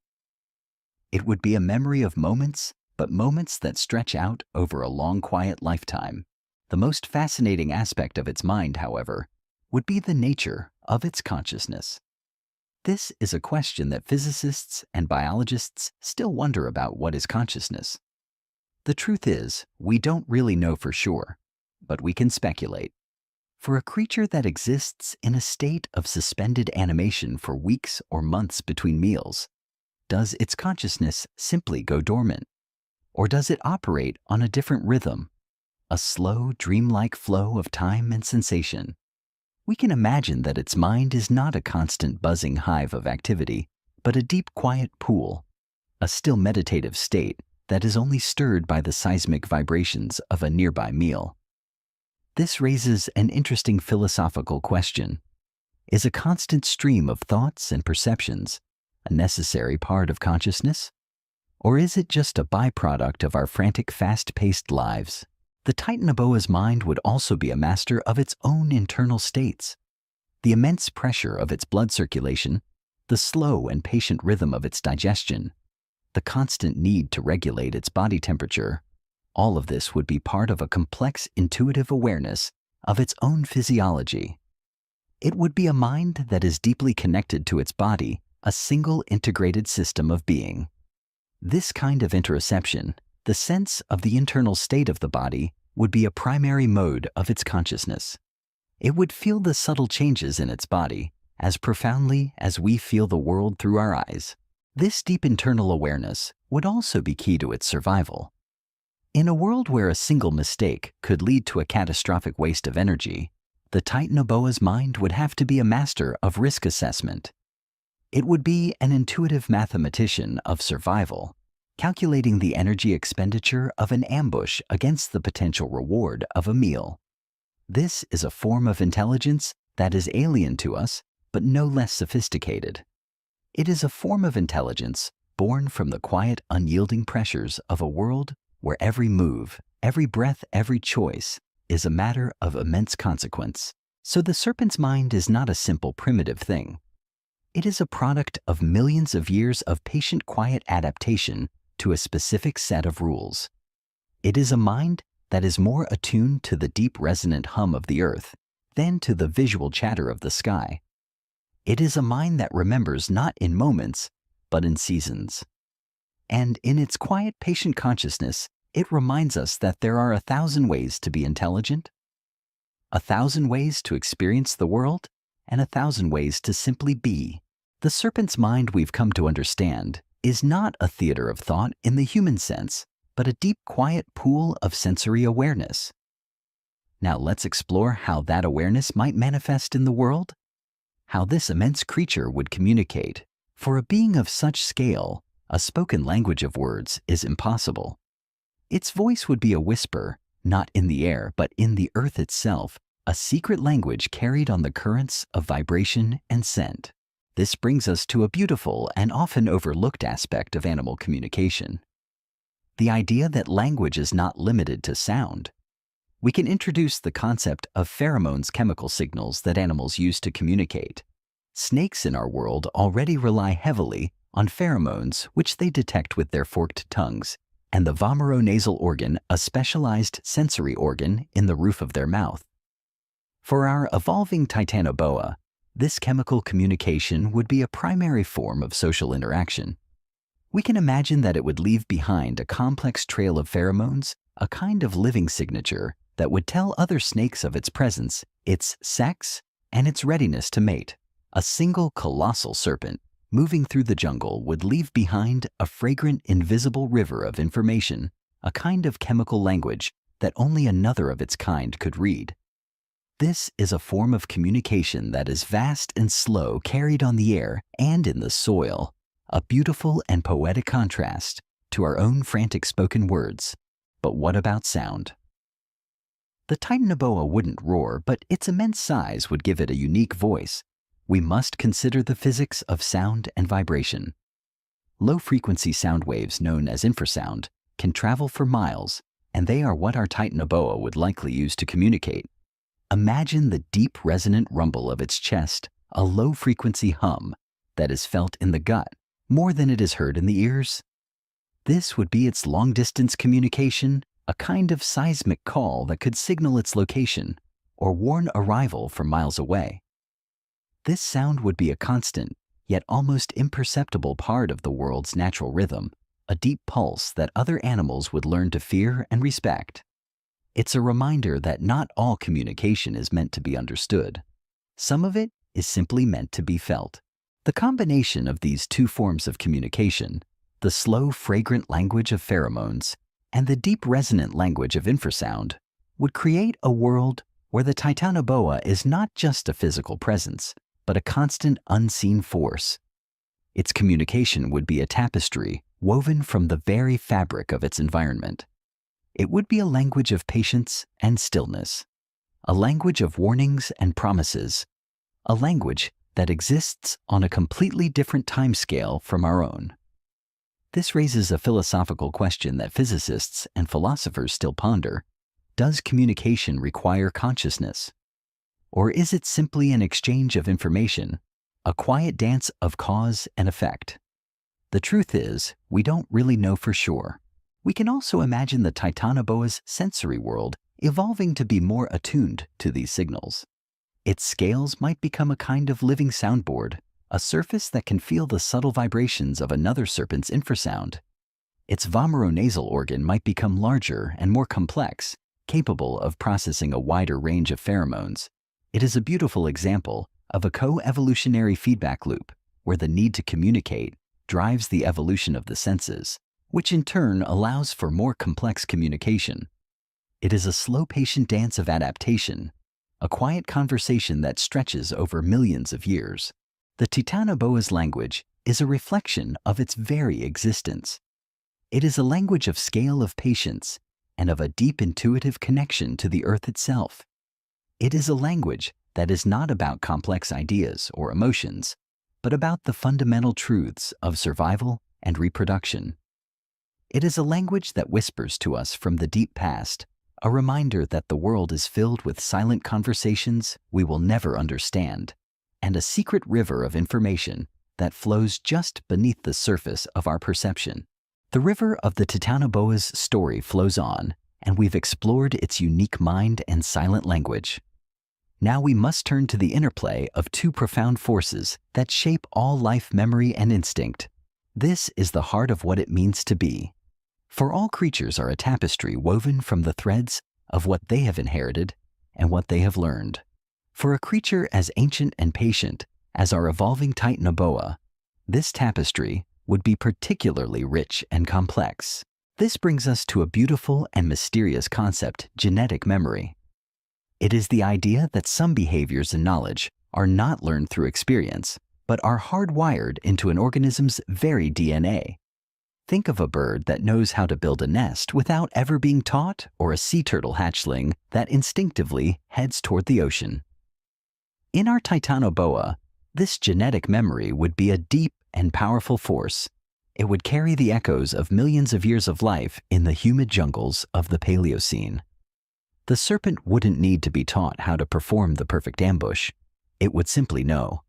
It would be a memory of moments, but moments that stretch out over a long, quiet lifetime. The most fascinating aspect of its mind, however, would be the nature of its consciousness. This is a question that physicists and biologists still wonder about. What is consciousness? The truth is, we don't really know for sure, but we can speculate. For a creature that exists in a state of suspended animation for weeks or months between meals, does its consciousness simply go dormant? Or does it operate on a different rhythm, a slow, dreamlike flow of time and sensation? We can imagine that its mind is not a constant buzzing hive of activity, but a deep, quiet pool, a still meditative state that is only stirred by the seismic vibrations of a nearby meal. This raises an interesting philosophical question. Is a constant stream of thoughts and perceptions a necessary part of consciousness? Or is it just a byproduct of our frantic, fast-paced lives? The Titanoboa's mind would also be a master of its own internal states. The immense pressure of its blood circulation, the slow and patient rhythm of its digestion, the constant need to regulate its body temperature, all of this would be part of a complex intuitive awareness of its own physiology. It would be a mind that is deeply connected to its body, a single integrated system of being. This kind of interoception, the sense of the internal state of the body, would be a primary mode of its consciousness. It would feel the subtle changes in its body as profoundly as we feel the world through our eyes. This deep internal awareness would also be key to its survival. In a world where a single mistake could lead to a catastrophic waste of energy, the Titanoboa's mind would have to be a master of risk assessment. It would be an intuitive mathematician of survival, calculating the energy expenditure of an ambush against the potential reward of a meal. This is a form of intelligence that is alien to us, but no less sophisticated. It is a form of intelligence born from the quiet, unyielding pressures of a world where every move, every breath, every choice is a matter of immense consequence. So the serpent's mind is not a simple primitive thing. It is a product of millions of years of patient, quiet adaptation to a specific set of rules. It is a mind that is more attuned to the deep resonant hum of the earth than to the visual chatter of the sky. It is a mind that remembers not in moments, but in seasons. And in its quiet, patient consciousness, it reminds us that there are 1,000 ways to be intelligent, 1,000 ways to experience the world, and 1,000 ways to simply be. The serpent's mind we've come to understand is not a theater of thought in the human sense, but a deep, quiet pool of sensory awareness. Now let's explore how that awareness might manifest in the world, how this immense creature would communicate. For a being of such scale, a spoken language of words is impossible. Its voice would be a whisper, not in the air, but in the earth itself, a secret language carried on the currents of vibration and scent. This brings us to a beautiful and often overlooked aspect of animal communication: the idea that language is not limited to sound. We can introduce the concept of pheromones, chemical signals that animals use to communicate. Snakes in our world already rely heavily on pheromones, which they detect with their forked tongues, and the vomeronasal organ, a specialized sensory organ in the roof of their mouth. For our evolving Titanoboa, this chemical communication would be a primary form of social interaction. We can imagine that it would leave behind a complex trail of pheromones, a kind of living signature that would tell other snakes of its presence, its sex, and its readiness to mate. A single colossal serpent moving through the jungle would leave behind a fragrant, invisible river of information, a kind of chemical language that only another of its kind could read. This is a form of communication that is vast and slow, carried on the air and in the soil, a beautiful and poetic contrast to our own frantic spoken words. But what about sound? The Titanoboa wouldn't roar, but its immense size would give it a unique voice. We must consider the physics of sound and vibration. Low-frequency sound waves, known as infrasound, can travel for miles, and they are what our Titanoboa would likely use to communicate. Imagine the deep, resonant rumble of its chest, a low-frequency hum that is felt in the gut more than it is heard in the ears. This would be its long-distance communication, a kind of seismic call that could signal its location or warn arrival from miles away. This sound would be a constant, yet almost imperceptible part of the world's natural rhythm, a deep pulse that other animals would learn to fear and respect. It's a reminder that not all communication is meant to be understood. Some of it is simply meant to be felt. The combination of these two forms of communication, the slow, fragrant language of pheromones and the deep, resonant language of infrasound, would create a world where the Titanoboa is not just a physical presence, but a constant, unseen force. Its communication would be a tapestry woven from the very fabric of its environment. It would be a language of patience and stillness, a language of warnings and promises, a language that exists on a completely different timescale from our own. This raises a philosophical question that physicists and philosophers still ponder. Does communication require consciousness? Or is it simply an exchange of information, a quiet dance of cause and effect? The truth is, we don't really know for sure. We can also imagine the Titanoboa's sensory world evolving to be more attuned to these signals. Its scales might become a kind of living soundboard, a surface that can feel the subtle vibrations of another serpent's infrasound. Its vomeronasal organ might become larger and more complex, capable of processing a wider range of pheromones. It is a beautiful example of a co-evolutionary feedback loop, where the need to communicate drives the evolution of the senses, which in turn allows for more complex communication. It is a slow, patient dance of adaptation, a quiet conversation that stretches over millions of years. The Titanoboa's language is a reflection of its very existence. It is a language of scale of patience and of a deep intuitive connection to the earth itself. It is a language that is not about complex ideas or emotions, but about the fundamental truths of survival and reproduction. It is a language that whispers to us from the deep past, a reminder that the world is filled with silent conversations we will never understand, and a secret river of information that flows just beneath the surface of our perception. The river of the Titanoboa's story flows on, and we've explored its unique mind and silent language. Now we must turn to the interplay of two profound forces that shape all life, memory, and instinct. This is the heart of what it means to be. For all creatures are a tapestry woven from the threads of what they have inherited and what they have learned. For a creature as ancient and patient as our evolving Titanoboa, this tapestry would be particularly rich and complex. This brings us to a beautiful and mysterious concept: genetic memory. It is the idea that some behaviors and knowledge are not learned through experience, but are hardwired into an organism's very DNA. Think of a bird that knows how to build a nest without ever being taught, or a sea turtle hatchling that instinctively heads toward the ocean. In our Titanoboa, this genetic memory would be a deep and powerful force. It would carry the echoes of millions of years of life in the humid jungles of the Paleocene. The serpent wouldn't need to be taught how to perform the perfect ambush. It would simply know.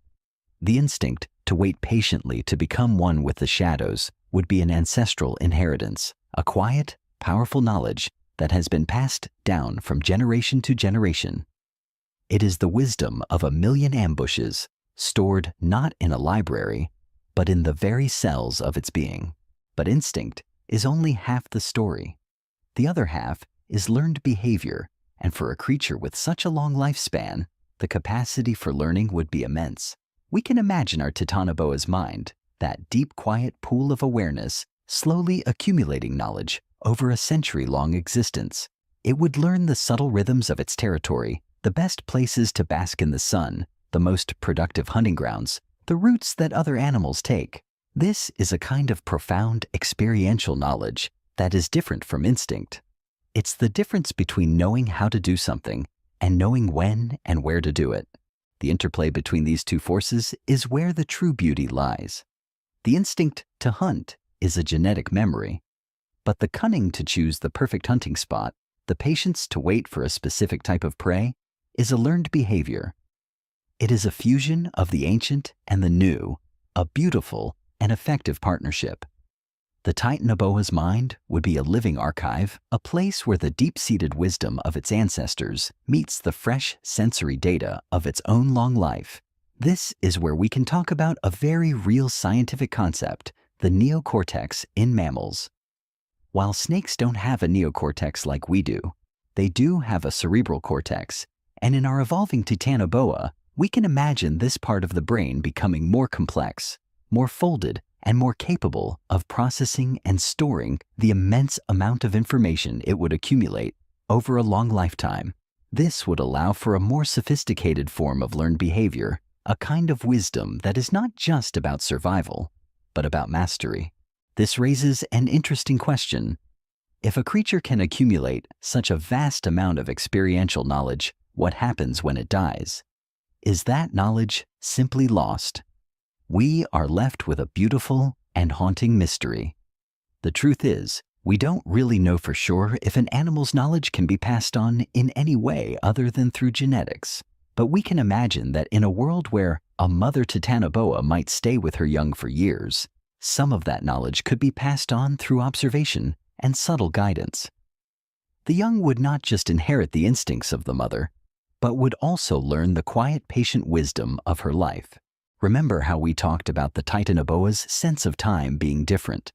The instinct to wait patiently to become one with the shadows would be an ancestral inheritance, a quiet, powerful knowledge that has been passed down from generation to generation. It is the wisdom of a million ambushes, stored not in a library, but in the very cells of its being. But instinct is only half the story. The other half is learned behavior, and for a creature with such a long lifespan, the capacity for learning would be immense. We can imagine our Titanoboa's mind, that deep, quiet pool of awareness, slowly accumulating knowledge over a century-long existence. It would learn the subtle rhythms of its territory, the best places to bask in the sun, the most productive hunting grounds, the routes that other animals take. This is a kind of profound experiential knowledge that is different from instinct. It's the difference between knowing how to do something and knowing when and where to do it. The interplay between these two forces is where the true beauty lies. The instinct to hunt is a genetic memory, but the cunning to choose the perfect hunting spot, the patience to wait for a specific type of prey, is a learned behavior. It is a fusion of the ancient and the new, a beautiful and effective partnership. The Titanoboa's mind would be a living archive, a place where the deep-seated wisdom of its ancestors meets the fresh sensory data of its own long life. This is where we can talk about a very real scientific concept, the neocortex in mammals. While snakes don't have a neocortex like we do, they do have a cerebral cortex, and in our evolving Titanoboa, we can imagine this part of the brain becoming more complex, more folded, and more capable of processing and storing the immense amount of information it would accumulate over a long lifetime. This would allow for a more sophisticated form of learned behavior, a kind of wisdom that is not just about survival, but about mastery. This raises an interesting question. If a creature can accumulate such a vast amount of experiential knowledge, what happens when it dies? Is that knowledge simply lost? We are left with a beautiful and haunting mystery. The truth is, we don't really know for sure if an animal's knowledge can be passed on in any way other than through genetics. But we can imagine that in a world where a mother Titanoboa might stay with her young for years, some of that knowledge could be passed on through observation and subtle guidance. The young would not just inherit the instincts of the mother, but would also learn the quiet, patient wisdom of her life. Remember how we talked about the Titanoboa's sense of time being different.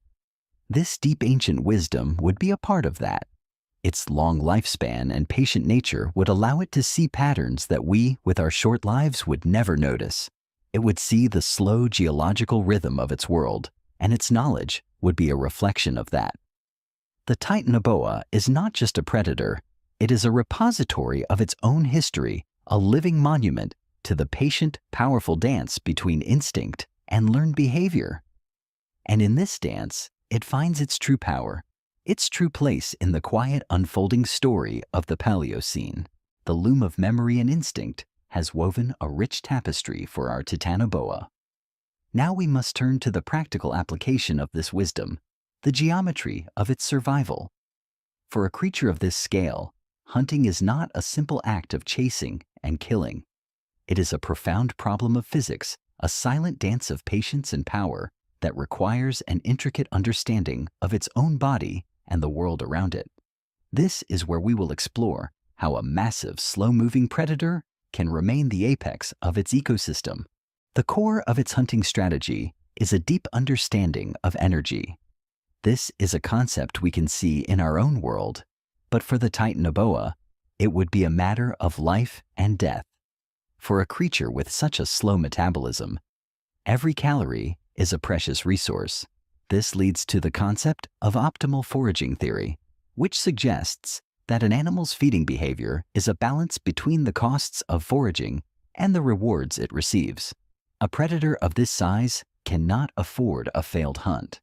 This deep ancient wisdom would be a part of that. Its long lifespan and patient nature would allow it to see patterns that we, with our short lives, would never notice. It would see the slow geological rhythm of its world, and its knowledge would be a reflection of that. The Titanoboa is not just a predator, it is a repository of its own history, a living monument to the patient, powerful dance between instinct and learned behavior. And in this dance, it finds its true power, its true place in the quiet, unfolding story of the Paleocene. The loom of memory and instinct has woven a rich tapestry for our Titanoboa. Now we must turn to the practical application of this wisdom. the geometry of its survival. For a creature of this scale, hunting is not a simple act of chasing and killing. It is a profound problem of physics, a silent dance of patience and power that requires an intricate understanding of its own body and the world around it. This is where we will explore how a massive, slow-moving predator can remain the apex of its ecosystem. The core of its hunting strategy is a deep understanding of energy. This is a concept we can see in our own world, but for the Titanoboa, it would be a matter of life and death. For a creature with such a slow metabolism, every calorie is a precious resource. This leads to the concept of optimal foraging theory, which suggests that an animal's feeding behavior is a balance between the costs of foraging and the rewards it receives. A predator of this size cannot afford a failed hunt.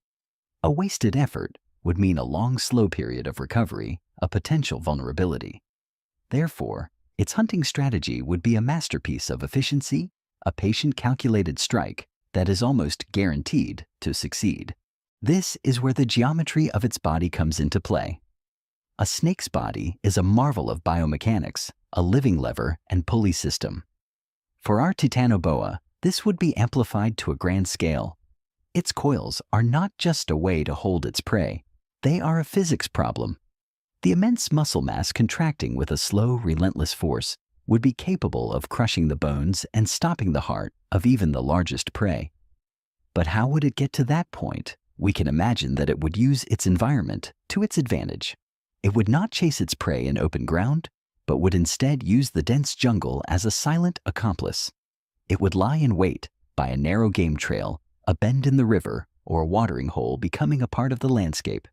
A wasted effort would mean a long, slow period of recovery, a potential vulnerability. Therefore, its hunting strategy would be a masterpiece of efficiency, a patient, calculated strike that is almost guaranteed to succeed. This is where the geometry of its body comes into play. A snake's body is a marvel of biomechanics, a living lever and pulley system. For our Titanoboa, this would be amplified to a grand scale. Its coils are not just a way to hold its prey, they are a physics problem. The immense muscle mass contracting with a slow, relentless force would be capable of crushing the bones and stopping the heart of even the largest prey. But how would it get to that point? We can imagine that it would use its environment to its advantage. It would not chase its prey in open ground, but would instead use the dense jungle as a silent accomplice. It would lie in wait by a narrow game trail, a bend in the river, or a watering hole becoming a part of the landscape.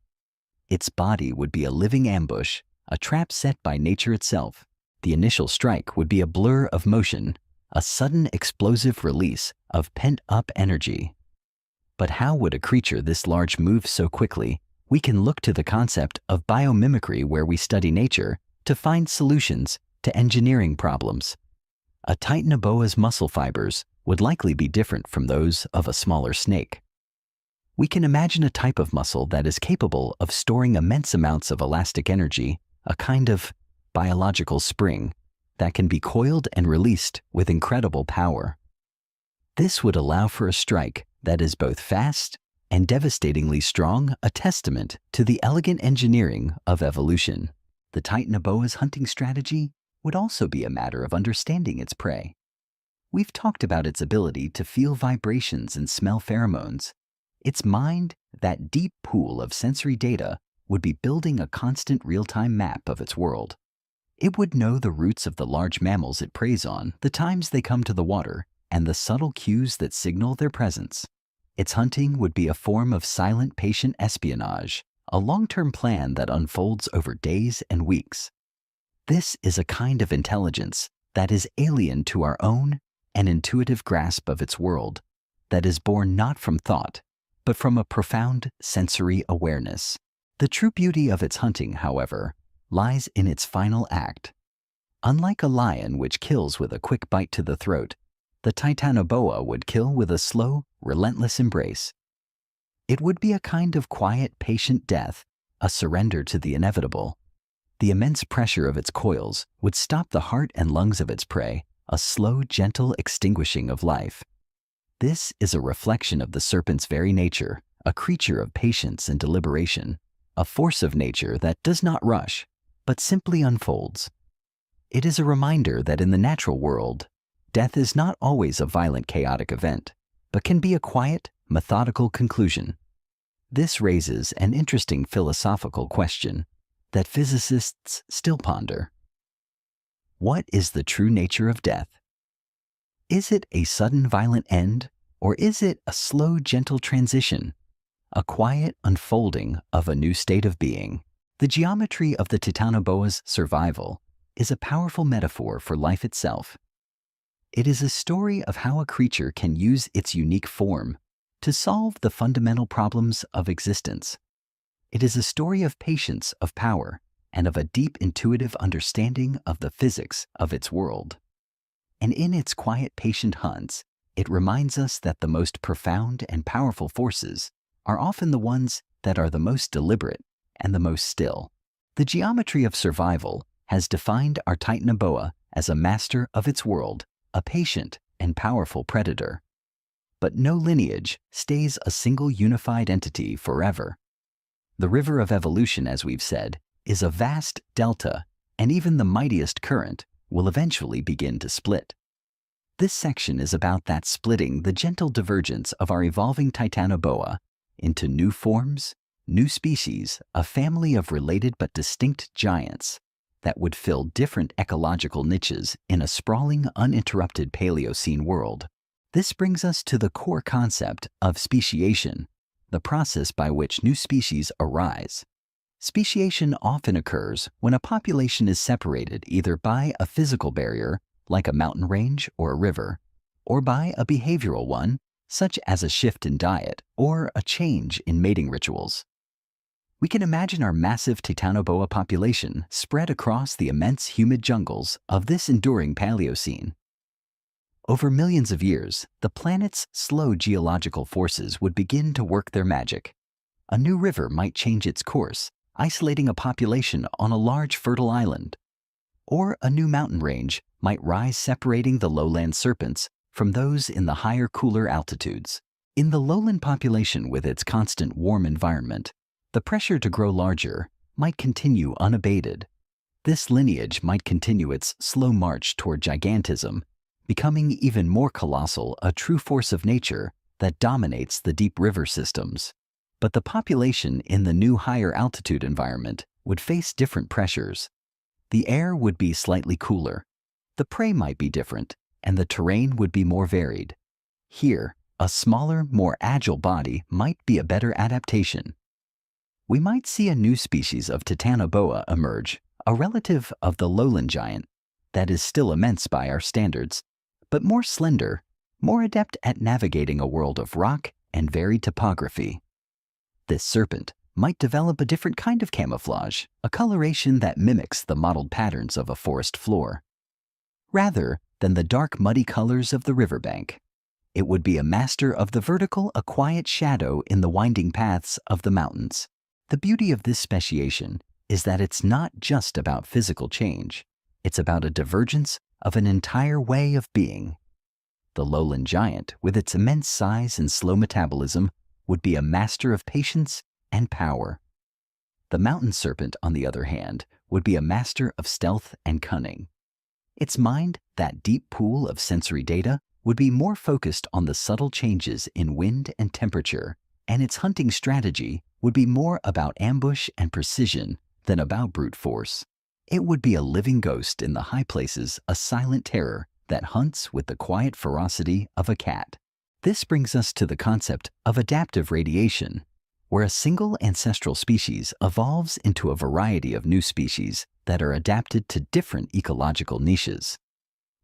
Its body would be a living ambush, a trap set by nature itself. The initial strike would be a blur of motion, a sudden explosive release of pent-up energy. But how would a creature this large move so quickly? We can look to the concept of biomimicry, where we study nature to find solutions to engineering problems. A Titanoboa's muscle fibers would likely be different from those of a smaller snake. We can imagine a type of muscle that is capable of storing immense amounts of elastic energy, a kind of biological spring that can be coiled and released with incredible power. This would allow for a strike that is both fast and devastatingly strong, a testament to the elegant engineering of evolution. The Titanoboa's hunting strategy would also be a matter of understanding its prey. We've talked about its ability to feel vibrations and smell pheromones. Its mind, that deep pool of sensory data, would be building a constant real-time map of its world. It would know the routes of the large mammals it preys on, the times they come to the water, and the subtle cues that signal their presence. Its hunting would be a form of silent, patient espionage, a long-term plan that unfolds over days and weeks. This is a kind of intelligence that is alien to our own, an intuitive grasp of its world that is born not from thought, but from a profound sensory awareness. The true beauty of its hunting, however, lies in its final act. Unlike a lion which kills with a quick bite to the throat, the Titanoboa would kill with a slow, relentless embrace. It would be a kind of quiet, patient death, a surrender to the inevitable. The immense pressure of its coils would stop the heart and lungs of its prey, a slow, gentle extinguishing of life. This is a reflection of the serpent's very nature, a creature of patience and deliberation, a force of nature that does not rush, but simply unfolds. It is a reminder that in the natural world, death is not always a violent, chaotic event, but can be a quiet, methodical conclusion. This raises an interesting philosophical question that physicists still ponder. What is the true nature of death? Is it a sudden, violent end, or is it a slow, gentle transition, a quiet unfolding of a new state of being? The geometry of the Titanoboa's survival is a powerful metaphor for life itself. It is a story of how a creature can use its unique form to solve the fundamental problems of existence. It is a story of patience, of power, and of a deep intuitive understanding of the physics of its world. And in its quiet, patient hunts, it reminds us that the most profound and powerful forces are often the ones that are the most deliberate and the most still. The geometry of survival has defined our Titanoboa as a master of its world, a patient and powerful predator. But no lineage stays a single unified entity forever. The river of evolution, as we've said, is a vast delta, and even the mightiest current will eventually begin to split. This section is about that splitting, the gentle divergence of our evolving Titanoboa into new forms, new species, a family of related but distinct giants that would fill different ecological niches in a sprawling, uninterrupted Paleocene world. This brings us to the core concept of speciation, the process by which new species arise. Speciation often occurs when a population is separated either by a physical barrier, like a mountain range or a river, or by a behavioral one, such as a shift in diet or a change in mating rituals. We can imagine our massive Titanoboa population spread across the immense humid jungles of this enduring Paleocene. Over millions of years, the planet's slow geological forces would begin to work their magic. A new river might change its course, isolating a population on a large fertile island. Or a new mountain range might rise, separating the lowland serpents from those in the higher, cooler altitudes. In the lowland population, with its constant warm environment, the pressure to grow larger might continue unabated. This lineage might continue its slow march toward gigantism, becoming even more colossal, a true force of nature that dominates the deep river systems. But the population in the new higher altitude environment would face different pressures. The air would be slightly cooler, the prey might be different, and the terrain would be more varied. Here, a smaller, more agile body might be a better adaptation. We might see a new species of Titanoboa emerge, a relative of the lowland giant that is still immense by our standards, but more slender, more adept at navigating a world of rock and varied topography. This serpent might develop a different kind of camouflage, a coloration that mimics the mottled patterns of a forest floor. Rather than the dark, muddy colors of the riverbank, it would be a master of the vertical, a quiet shadow in the winding paths of the mountains. The beauty of this speciation is that it's not just about physical change. It's about a divergence of an entire way of being. The lowland giant, with its immense size and slow metabolism, would be a master of patience and power. The mountain serpent, on the other hand, would be a master of stealth and cunning. Its mind, that deep pool of sensory data, would be more focused on the subtle changes in wind and temperature, and its hunting strategy would be more about ambush and precision than about brute force. It would be a living ghost in the high places, a silent terror that hunts with the quiet ferocity of a cat. This brings us to the concept of adaptive radiation, where a single ancestral species evolves into a variety of new species that are adapted to different ecological niches.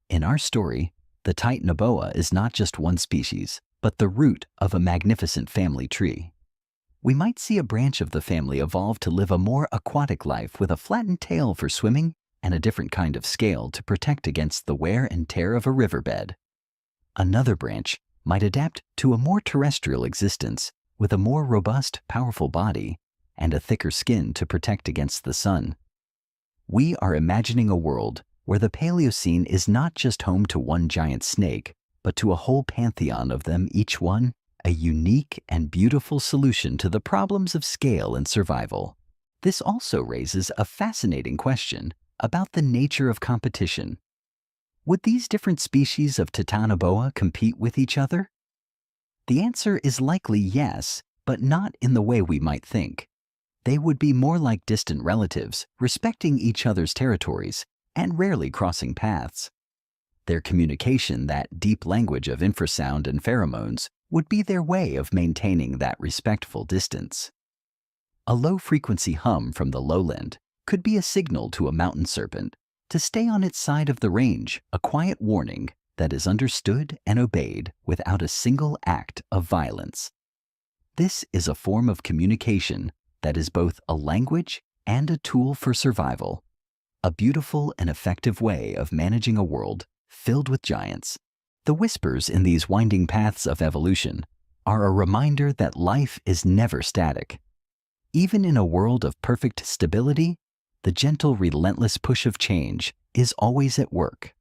In our story, the Titanoboa is not just one species, but the root of a magnificent family tree. We might see a branch of the family evolve to live a more aquatic life with a flattened tail for swimming and a different kind of scale to protect against the wear and tear of a riverbed. Another branch might adapt to a more terrestrial existence with a more robust, powerful body and a thicker skin to protect against the sun. We are imagining a world where the Paleocene is not just home to one giant snake, but to a whole pantheon of them, each one a unique and beautiful solution to the problems of scale and survival. This also raises a fascinating question about the nature of competition. Would these different species of Titanoboa compete with each other? The answer is likely yes, but not in the way we might think. They would be more like distant relatives, respecting each other's territories and rarely crossing paths. Their communication, that deep language of infrasound and pheromones, would be their way of maintaining that respectful distance. A low-frequency hum from the lowland could be a signal to a mountain serpent to stay on its side of the range, a quiet warning that is understood and obeyed without a single act of violence. This is a form of communication that is both a language and a tool for survival, a beautiful and effective way of managing a world filled with giants. The whispers in these winding paths of evolution are a reminder that life is never static. Even in a world of perfect stability, the gentle, relentless push of change is always at work.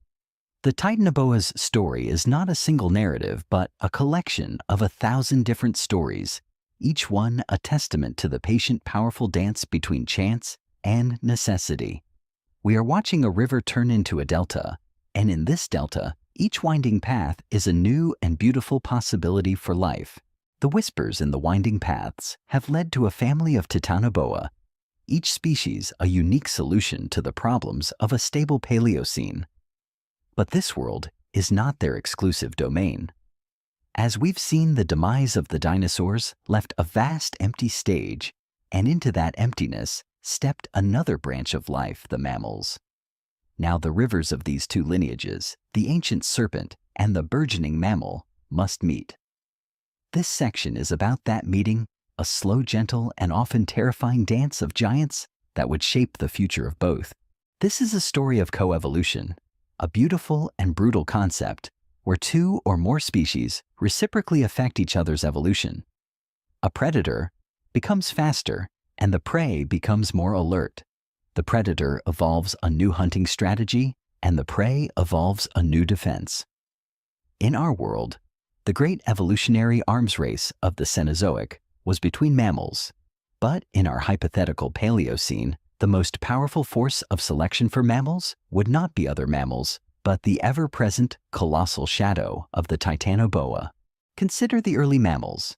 The Titanoboa's story is not a single narrative, but a collection of 1,000 different stories, each one a testament to the patient, powerful dance between chance and necessity. We are watching a river turn into a delta, and in this delta, each winding path is a new and beautiful possibility for life. The whispers in the winding paths have led to a family of Titanoboa, each species a unique solution to the problems of a stable Paleocene. But this world is not their exclusive domain. As we've seen, the demise of the dinosaurs left a vast empty stage, and into that emptiness stepped another branch of life, the mammals. Now the rivers of these two lineages, the ancient serpent and the burgeoning mammal, must meet. This section is about that meeting, a slow, gentle, and often terrifying dance of giants that would shape the future of both. This is a story of coevolution, a beautiful and brutal concept where two or more species reciprocally affect each other's evolution. A predator becomes faster and the prey becomes more alert. The predator evolves a new hunting strategy and the prey evolves a new defense. In our world, the great evolutionary arms race of the Cenozoic was between mammals, but in our hypothetical Paleocene, the most powerful force of selection for mammals would not be other mammals, but the ever-present colossal shadow of the Titanoboa. Consider the early mammals.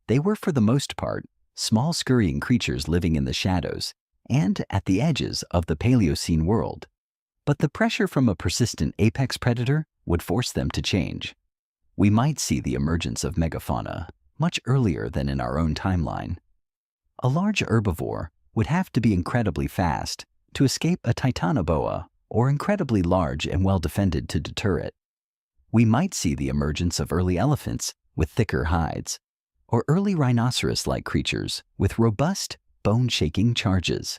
They were, for the most part, small scurrying creatures living in the shadows and at the edges of the Paleocene world. But the pressure from a persistent apex predator would force them to change. We might see the emergence of megafauna much earlier than in our own timeline. A large herbivore would have to be incredibly fast to escape a Titanoboa, or incredibly large and well-defended to deter it. We might see the emergence of early elephants with thicker hides, or early rhinoceros-like creatures with robust, bone-shaking charges.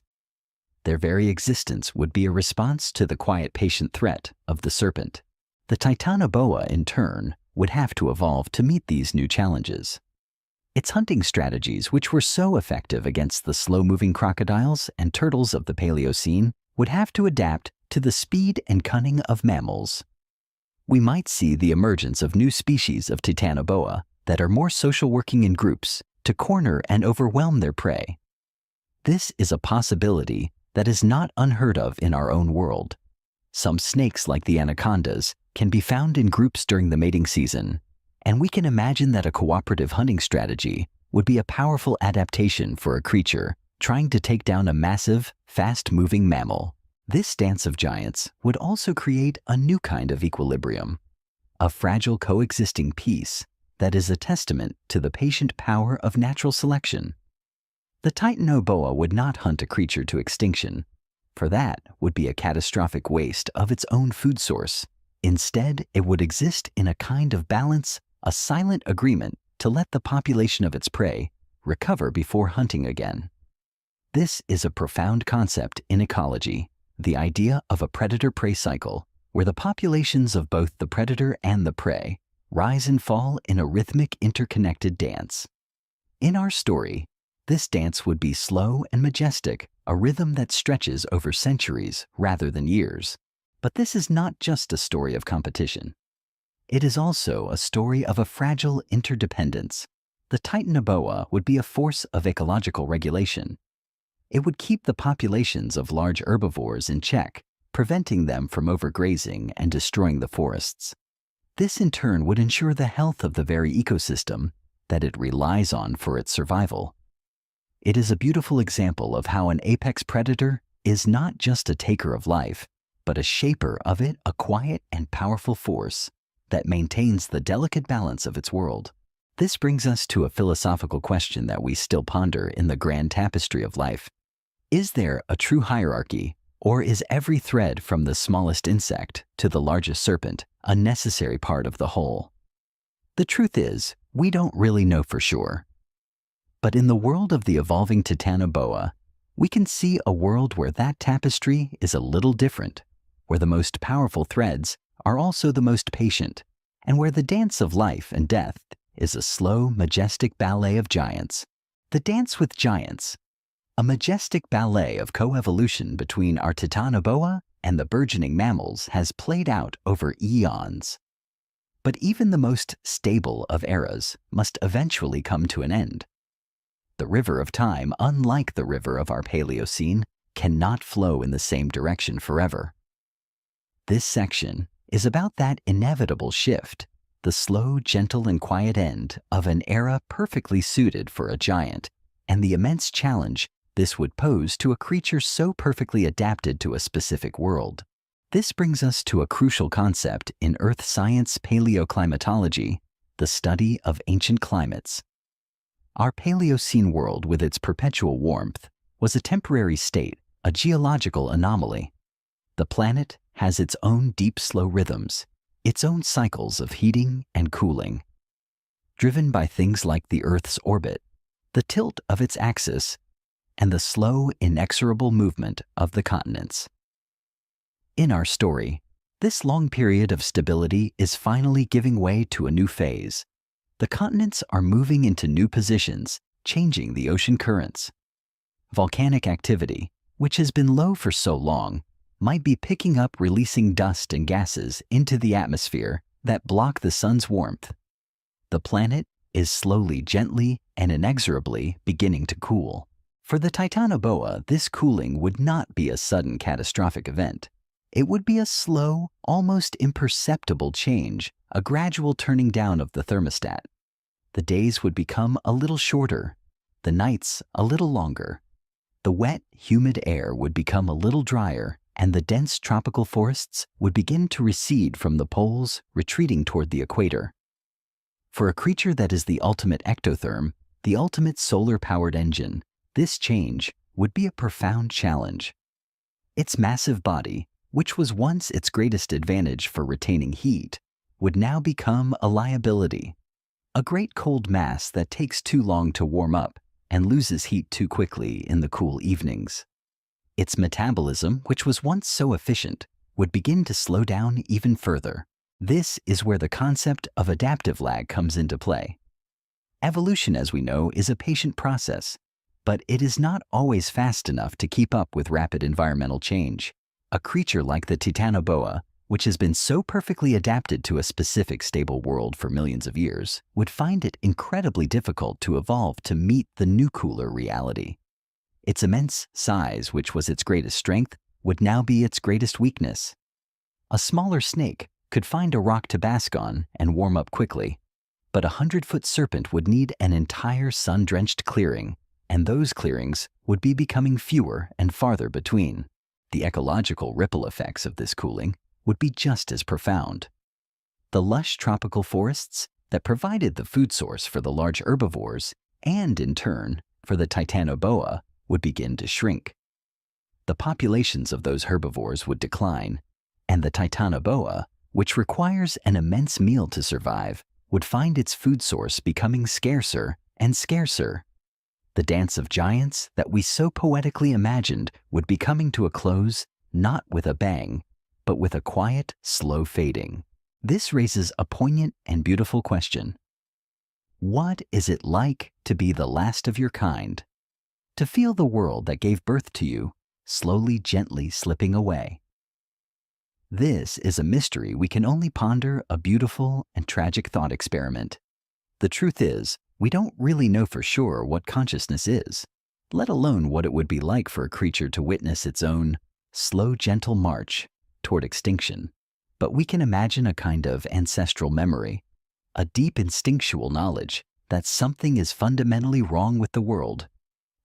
Their very existence would be a response to the quiet, patient threat of the serpent. The Titanoboa, in turn, would have to evolve to meet these new challenges. Its hunting strategies, which were so effective against the slow-moving crocodiles and turtles of the Paleocene, would have to adapt to the speed and cunning of mammals. We might see the emergence of new species of Titanoboa that are more social, working in groups to corner and overwhelm their prey. This is a possibility that is not unheard of in our own world. Some snakes, like the anacondas, can be found in groups during the mating season, and we can imagine that a cooperative hunting strategy would be a powerful adaptation for a creature trying to take down a massive, fast-moving mammal. This dance of giants would also create a new kind of equilibrium, a fragile coexisting peace that is a testament to the patient power of natural selection. The Titanoboa would not hunt a creature to extinction, for that would be a catastrophic waste of its own food source. Instead, it would exist in a kind of balance, a silent agreement to let the population of its prey recover before hunting again. This is a profound concept in ecology, the idea of a predator-prey cycle, where the populations of both the predator and the prey rise and fall in a rhythmic, interconnected dance. In our story, this dance would be slow and majestic, a rhythm that stretches over centuries rather than years. But this is not just a story of competition. It is also a story of a fragile interdependence. The Titanoboa would be a force of ecological regulation. It would keep the populations of large herbivores in check, preventing them from overgrazing and destroying the forests. This in turn would ensure the health of the very ecosystem that it relies on for its survival. It is a beautiful example of how an apex predator is not just a taker of life, but a shaper of it, a quiet and powerful force that maintains the delicate balance of its world. This brings us to a philosophical question that we still ponder in the grand tapestry of life. Is there a true hierarchy, or is every thread from the smallest insect to the largest serpent a necessary part of the whole? The truth is, we don't really know for sure. But in the world of the evolving Titanoboa, we can see a world where that tapestry is a little different, where the most powerful threads are also the most patient, and where the dance of life and death is a slow, majestic ballet of giants. The Dance with Giants, a majestic ballet of coevolution between our Titanoboa and the burgeoning mammals, has played out over eons. But even the most stable of eras must eventually come to an end. The river of time, unlike the river of our Paleocene, cannot flow in the same direction forever. This section is about that inevitable shift, the slow, gentle, and quiet end of an era perfectly suited for a giant, and the immense challenge this would pose to a creature so perfectly adapted to a specific world. This brings us to a crucial concept in earth science paleoclimatology, the study of ancient climates. Our Paleocene world, with its perpetual warmth, was a temporary state, a geological anomaly. The planet has its own deep, slow rhythms, its own cycles of heating and cooling. Driven by things like the Earth's orbit, the tilt of its axis, and the slow, inexorable movement of the continents. In our story, this long period of stability is finally giving way to a new phase. The continents are moving into new positions, changing the ocean currents. Volcanic activity, which has been low for so long, might be picking up, releasing dust and gases into the atmosphere that block the sun's warmth. The planet is slowly, gently, and inexorably beginning to cool. For the Titanoboa, this cooling would not be a sudden catastrophic event. It would be a slow, almost imperceptible change, a gradual turning down of the thermostat. The days would become a little shorter, the nights a little longer. The wet, humid air would become a little drier, and the dense tropical forests would begin to recede from the poles, retreating toward the equator. For a creature that is the ultimate ectotherm, the ultimate solar-powered engine, this change would be a profound challenge. Its massive body, which was once its greatest advantage for retaining heat, would now become a liability. A great cold mass that takes too long to warm up and loses heat too quickly in the cool evenings. Its metabolism, which was once so efficient, would begin to slow down even further. This is where the concept of adaptive lag comes into play. Evolution, as we know, is a patient process, but it is not always fast enough to keep up with rapid environmental change. A creature like the Titanoboa, which has been so perfectly adapted to a specific stable world for millions of years, would find it incredibly difficult to evolve to meet the new cooler reality. Its immense size, which was its greatest strength, would now be its greatest weakness. A smaller snake could find a rock to bask on and warm up quickly, but a 100-foot serpent would need an entire sun-drenched clearing, and those clearings would be becoming fewer and farther between. The ecological ripple effects of this cooling would be just as profound. The lush tropical forests that provided the food source for the large herbivores, and in turn for the Titanoboa, would begin to shrink. The populations of those herbivores would decline, and the Titanoboa, which requires an immense meal to survive, would find its food source becoming scarcer and scarcer. The dance of giants that we so poetically imagined would be coming to a close, not with a bang, but with a quiet, slow fading. This raises a poignant and beautiful question. What is it like to be the last of your kind? To feel the world that gave birth to you slowly, gently slipping away? This is a mystery we can only ponder, a beautiful and tragic thought experiment. The truth is, we don't really know for sure what consciousness is, let alone what it would be like for a creature to witness its own slow, gentle march toward extinction. But we can imagine a kind of ancestral memory, a deep instinctual knowledge that something is fundamentally wrong with the world,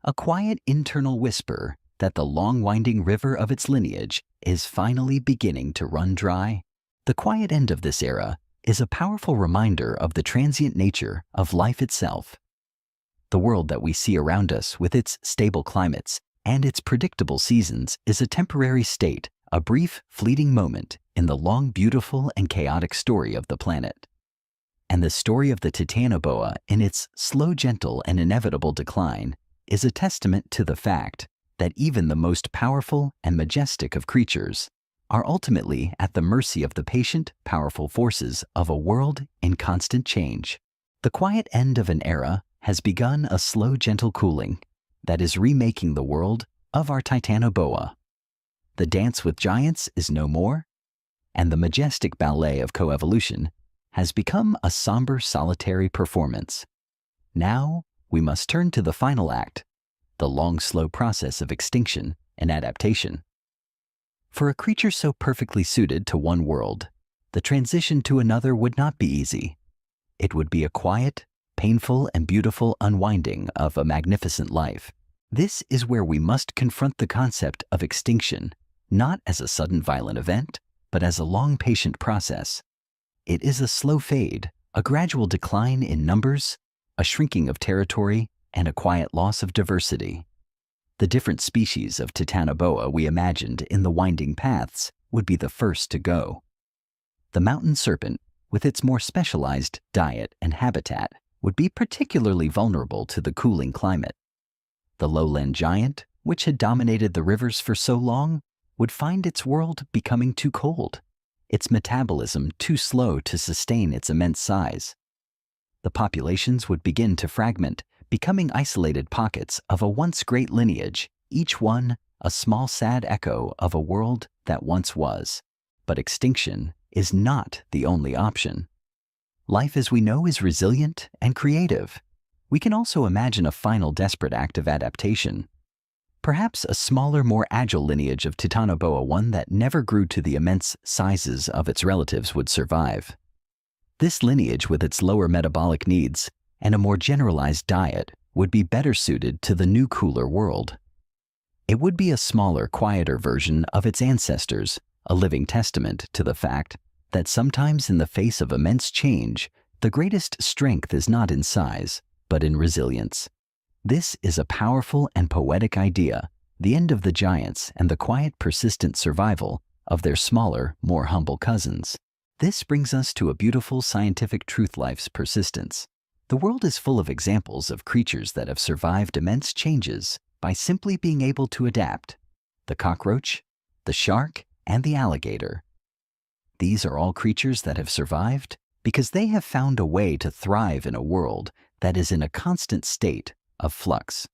a quiet internal whisper that the long winding river of its lineage is finally beginning to run dry. The quiet end of this era is a powerful reminder of the transient nature of life itself. The world that we see around us, with its stable climates and its predictable seasons, is a temporary state, a brief, fleeting moment in the long, beautiful, and chaotic story of the planet. And the story of the Titanoboa, in its slow, gentle, and inevitable decline, is a testament to the fact that even the most powerful and majestic of creatures are ultimately at the mercy of the patient, powerful forces of a world in constant change. The quiet end of an era has begun a slow, gentle cooling that is remaking the world of our Titanoboa. The dance with giants is no more, and the majestic ballet of coevolution has become a somber, solitary performance. Now we must turn to the final act, the long, slow process of extinction and adaptation. For a creature so perfectly suited to one world, the transition to another would not be easy. It would be a quiet, painful, and beautiful unwinding of a magnificent life. This is where we must confront the concept of extinction, not as a sudden violent event, but as a long, patient process. It is a slow fade, a gradual decline in numbers, a shrinking of territory, and a quiet loss of diversity. The different species of Titanoboa we imagined in the winding paths would be the first to go. The mountain serpent, with its more specialized diet and habitat, would be particularly vulnerable to the cooling climate. The lowland giant, which had dominated the rivers for so long, would find its world becoming too cold, its metabolism too slow to sustain its immense size. The populations would begin to fragment, becoming isolated pockets of a once great lineage, each one a small sad echo of a world that once was. But extinction is not the only option. Life as we know is resilient and creative. We can also imagine a final desperate act of adaptation. Perhaps a smaller, more agile lineage of Titanoboa, one that never grew to the immense sizes of its relatives, would survive. This lineage, with its lower metabolic needs and a more generalized diet, would be better suited to the new, cooler world. It would be a smaller, quieter version of its ancestors, a living testament to the fact that sometimes in the face of immense change, the greatest strength is not in size, but in resilience. This is a powerful and poetic idea, the end of the giants and the quiet, persistent survival of their smaller, more humble cousins. This brings us to a beautiful scientific truth: life's persistence. The world is full of examples of creatures that have survived immense changes by simply being able to adapt. The cockroach, the shark, and the alligator. These are all creatures that have survived because they have found a way to thrive in a world that is in a constant state of flux.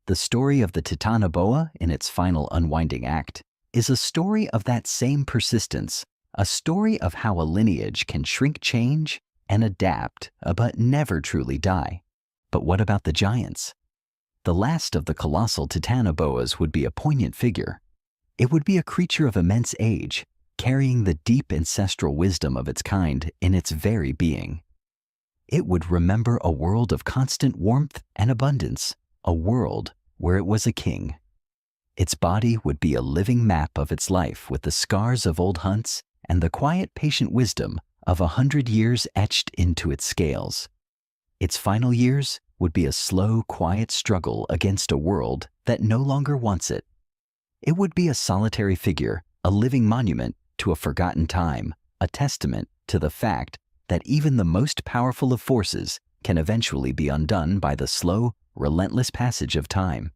The story of the Titanoboa, in its final unwinding act, is a story of that same persistence, a story of how a lineage can shrink, change, and adapt, but never truly die. But what about the giants? The last of the colossal Titanoboas would be a poignant figure. It would be a creature of immense age, carrying the deep ancestral wisdom of its kind in its very being. It would remember a world of constant warmth and abundance, a world where it was a king. Its body would be a living map of its life, with the scars of old hunts and the quiet, patient wisdom of 100 years etched into its scales. Its final years would be a slow, quiet struggle against a world that no longer wants it. It would be a solitary figure, a living monument to a forgotten time, a testament to the fact that even the most powerful of forces can eventually be undone by the slow, relentless passage of time.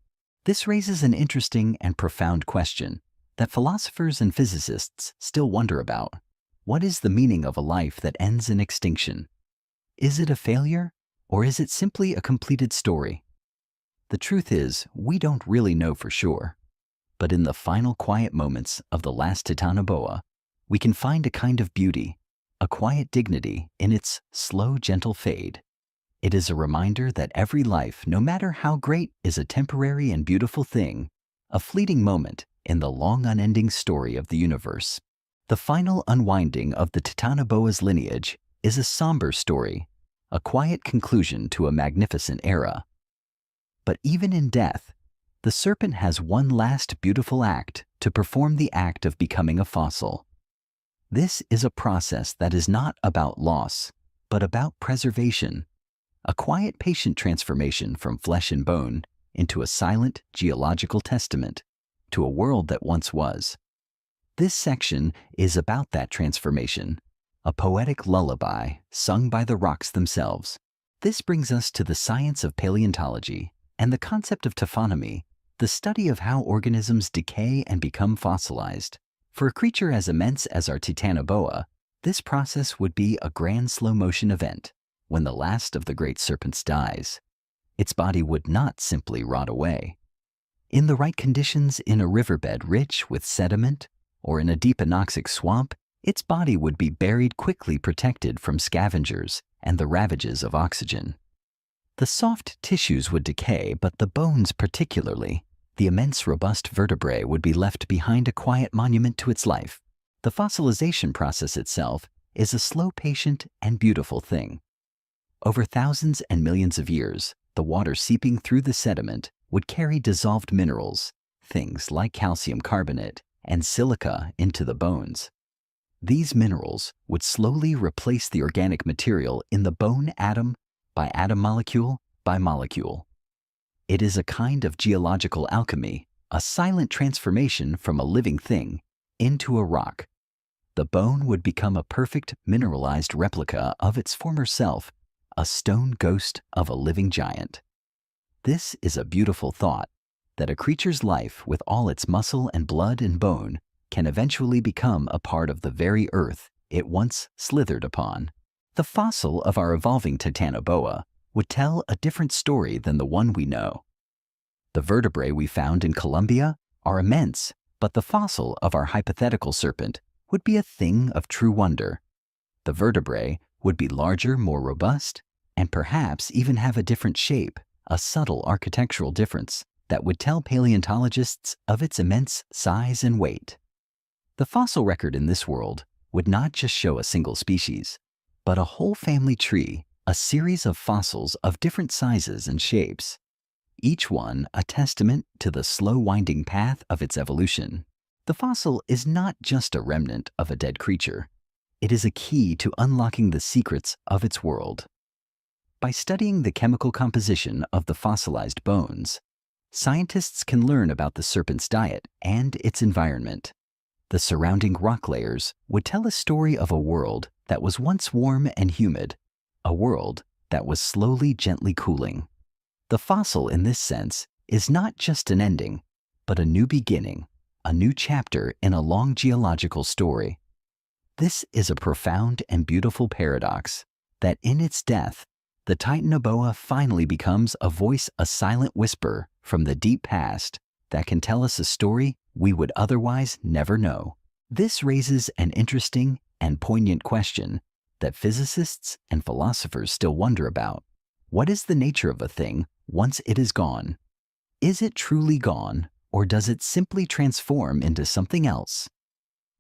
This raises an interesting and profound question that philosophers and physicists still wonder about. What is the meaning of a life that ends in extinction? Is it a failure, or is it simply a completed story? The truth is, we don't really know for sure. But in the final quiet moments of the last Titanoboa, we can find a kind of beauty, a quiet dignity in its slow, gentle fade. It is a reminder that every life, no matter how great, is a temporary and beautiful thing, a fleeting moment in the long, unending story of the universe. The final unwinding of the Titanoboa's lineage is a somber story, a quiet conclusion to a magnificent era. But even in death, the serpent has one last beautiful act to perform, the act of becoming a fossil. This is a process that is not about loss, but about preservation, a quiet, patient transformation from flesh and bone into a silent, geological testament to a world that once was. This section is about that transformation, a poetic lullaby sung by the rocks themselves. This brings us to the science of paleontology and the concept of taphonomy, the study of how organisms decay and become fossilized. For a creature as immense as our Titanoboa, this process would be a grand slow-motion event. when the last of the great serpents dies, its body would not simply rot away. In the right conditions, in a riverbed rich with sediment or in a deep anoxic swamp, its body would be buried quickly, protected from scavengers and the ravages of oxygen. The soft tissues would decay, but the bones particularly, the immense robust vertebrae, would be left behind, a quiet monument to its life. The fossilization process itself is a slow, patient, and beautiful thing. Over thousands and millions of years, the water seeping through the sediment would carry dissolved minerals, things like calcium carbonate and silica, into the bones. These minerals would slowly replace the organic material in the bone, atom by atom, molecule by molecule. It is a kind of geological alchemy, a silent transformation from a living thing into a rock. The bone would become a perfect mineralized replica of its former self, a stone ghost of a living giant. This is a beautiful thought, that a creature's life, with all its muscle and blood and bone, can eventually become a part of the very earth it once slithered upon. The fossil of our evolving Titanoboa would tell a different story than the one we know. The vertebrae we found in Colombia are immense, but the fossil of our hypothetical serpent would be a thing of true wonder. The vertebrae would be larger, more robust, and perhaps even have a different shape, a subtle architectural difference that would tell paleontologists of its immense size and weight. The fossil record in this world would not just show a single species, but a whole family tree, a series of fossils of different sizes and shapes, each one a testament to the slow winding path of its evolution. The fossil is not just a remnant of a dead creature. It is a key to unlocking the secrets of its world. By studying the chemical composition of the fossilized bones, scientists can learn about the serpent's diet and its environment. The surrounding rock layers would tell a story of a world that was once warm and humid, a world that was slowly, gently cooling. The fossil, in this sense, is not just an ending, but a new beginning, a new chapter in a long geological story. This is a profound and beautiful paradox, that in its death, the Titanoboa finally becomes a voice, a silent whisper from the deep past that can tell us a story we would otherwise never know. This raises an interesting and poignant question that physicists and philosophers still wonder about. What is the nature of a thing once it is gone? Is it truly gone, or does it simply transform into something else?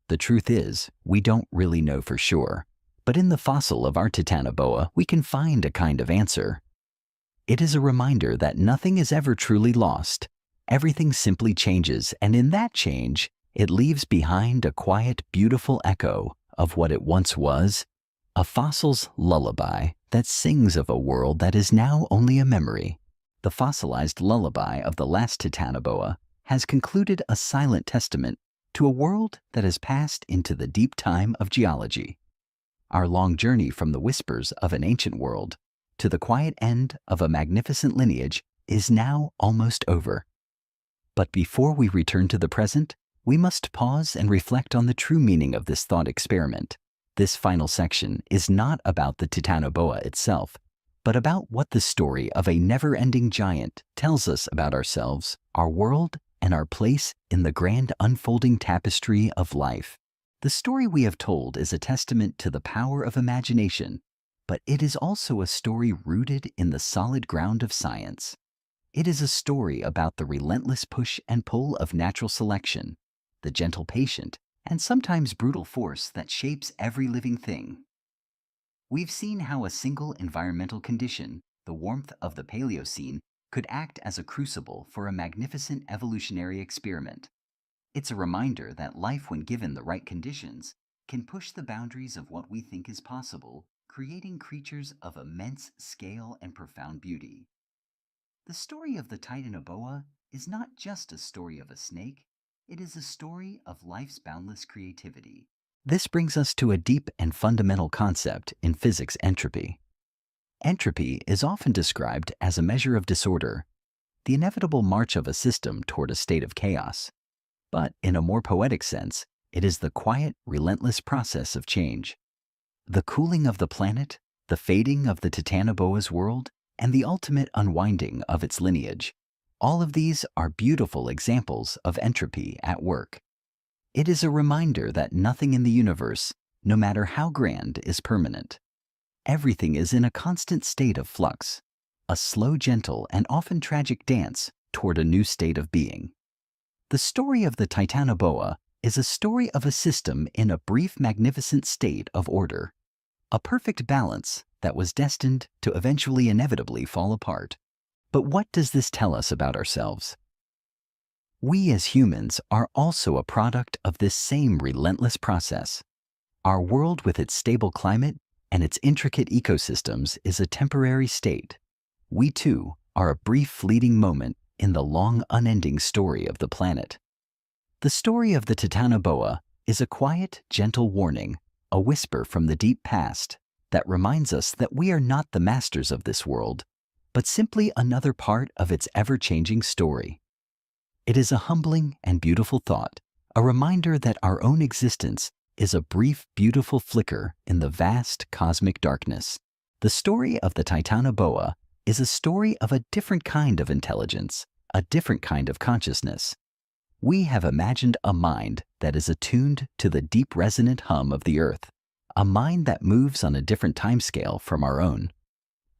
The truth is, we don't really know for sure, but in the fossil of our Titanoboa, we can find a kind of answer. It is a reminder that nothing is ever truly lost. Everything simply changes, and in that change, it leaves behind a quiet, beautiful echo of what it once was, a fossil's lullaby that sings of a world that is now only a memory. The fossilized lullaby of the last Titanoboa has concluded a silent testament to a world that has passed into the deep time of geology. Our long journey from the whispers of an ancient world to the quiet end of a magnificent lineage is now almost over. But before we return to the present, we must pause and reflect on the true meaning of this thought experiment. This final section is not about the Titanoboa itself, but about what the story of a never-ending giant tells us about ourselves, our world, and our place in the grand unfolding tapestry of life. The story we have told is a testament to the power of imagination, but it is also a story rooted in the solid ground of science. It is a story about the relentless push and pull of natural selection, the gentle, patient, and sometimes brutal force that shapes every living thing. We've seen how a single environmental condition, the warmth of the Paleocene, could act as a crucible for a magnificent evolutionary experiment. It's a reminder that life, when given the right conditions, can push the boundaries of what we think is possible, creating creatures of immense scale and profound beauty. The story of the Titanoboa is not just a story of a snake, it is a story of life's boundless creativity. This brings us to a deep and fundamental concept in physics: entropy. Entropy is often described as a measure of disorder, the inevitable march of a system toward a state of chaos. But in a more poetic sense, it is the quiet, relentless process of change. The cooling of the planet, the fading of the Titanoboa's world, and the ultimate unwinding of its lineage. All of these are beautiful examples of entropy at work. It is a reminder that nothing in the universe, no matter how grand, is permanent. Everything is in a constant state of flux, a slow, gentle, and often tragic dance toward a new state of being. The story of the Titanoboa is a story of a system in a brief, magnificent state of order, a perfect balance that was destined to eventually inevitably fall apart. But what does this tell us about ourselves? We as humans are also a product of this same relentless process. Our world, with its stable climate and its intricate ecosystems, is a temporary state. We too are a brief, fleeting moment in the long, unending story of the planet. The story of the Titanoboa is a quiet, gentle warning, a whisper from the deep past that reminds us that we are not the masters of this world, but simply another part of its ever-changing story. It is a humbling and beautiful thought, a reminder that our own existence is a brief, beautiful flicker in the vast cosmic darkness. The story of the Titanoboa is a story of a different kind of intelligence, a different kind of consciousness. We have imagined a mind that is attuned to the deep resonant hum of the earth, a mind that moves on a different timescale from our own.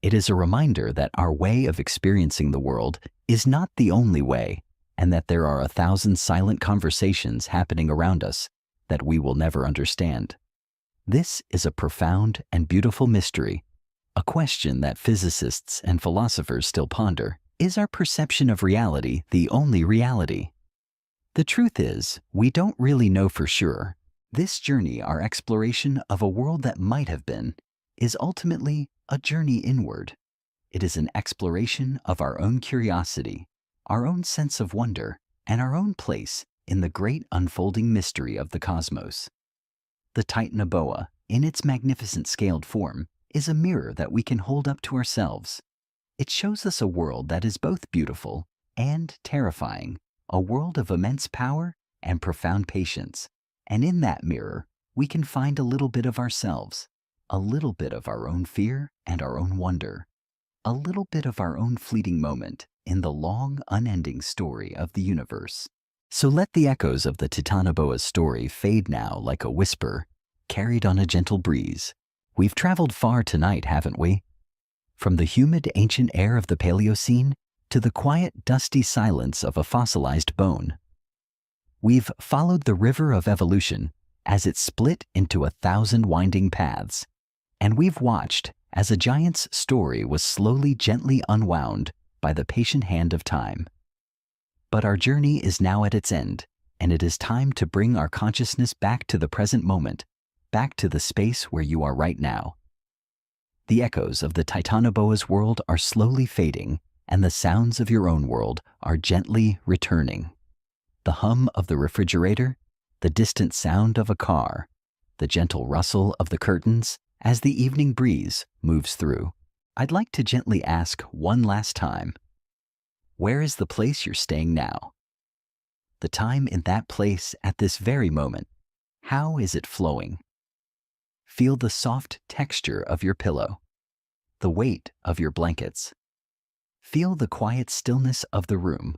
It is a reminder that our way of experiencing the world is not the only way, and that there are 1,000 silent conversations happening around us that we will never understand. This is a profound and beautiful mystery, a question that physicists and philosophers still ponder. Is our perception of reality the only reality? The truth is, we don't really know for sure. This journey, our exploration of a world that might have been, is ultimately a journey inward. It is an exploration of our own curiosity, our own sense of wonder, and our own place in the great unfolding mystery of the cosmos. The Titanoboa, in its magnificent scaled form, is a mirror that we can hold up to ourselves. It shows us a world that is both beautiful and terrifying, a world of immense power and profound patience. And in that mirror, we can find a little bit of ourselves, a little bit of our own fear and our own wonder, a little bit of our own fleeting moment in the long, unending story of the universe. So let the echoes of the Titanoboa's story fade now like a whisper, carried on a gentle breeze. We've traveled far tonight, haven't we? From the humid, ancient air of the Paleocene to the quiet, dusty silence of a fossilized bone. We've followed the river of evolution as it split into 1,000 winding paths, and we've watched as a giant's story was slowly, gently unwound by the patient hand of time. But our journey is now at its end, and it is time to bring our consciousness back to the present moment, back to the space where you are right now. The echoes of the Titanoboa's world are slowly fading, and the sounds of your own world are gently returning. The hum of the refrigerator, the distant sound of a car, the gentle rustle of the curtains as the evening breeze moves through. I'd like to gently ask one last time, where is the place you're staying now? The time in that place at this very moment, how is it flowing? Feel the soft texture of your pillow, the weight of your blankets. Feel the quiet stillness of the room,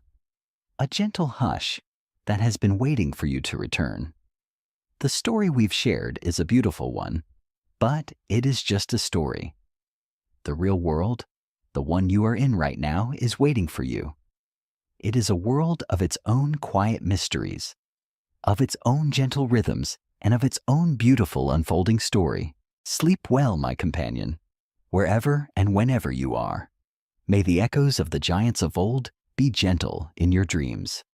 a gentle hush that has been waiting for you to return. The story we've shared is a beautiful one, but it is just a story. The real world, the one you are in right now, is waiting for you. It is a world of its own quiet mysteries, of its own gentle rhythms, and of its own beautiful unfolding story. Sleep well, my companion, wherever and whenever you are. May the echoes of the giants of old be gentle in your dreams.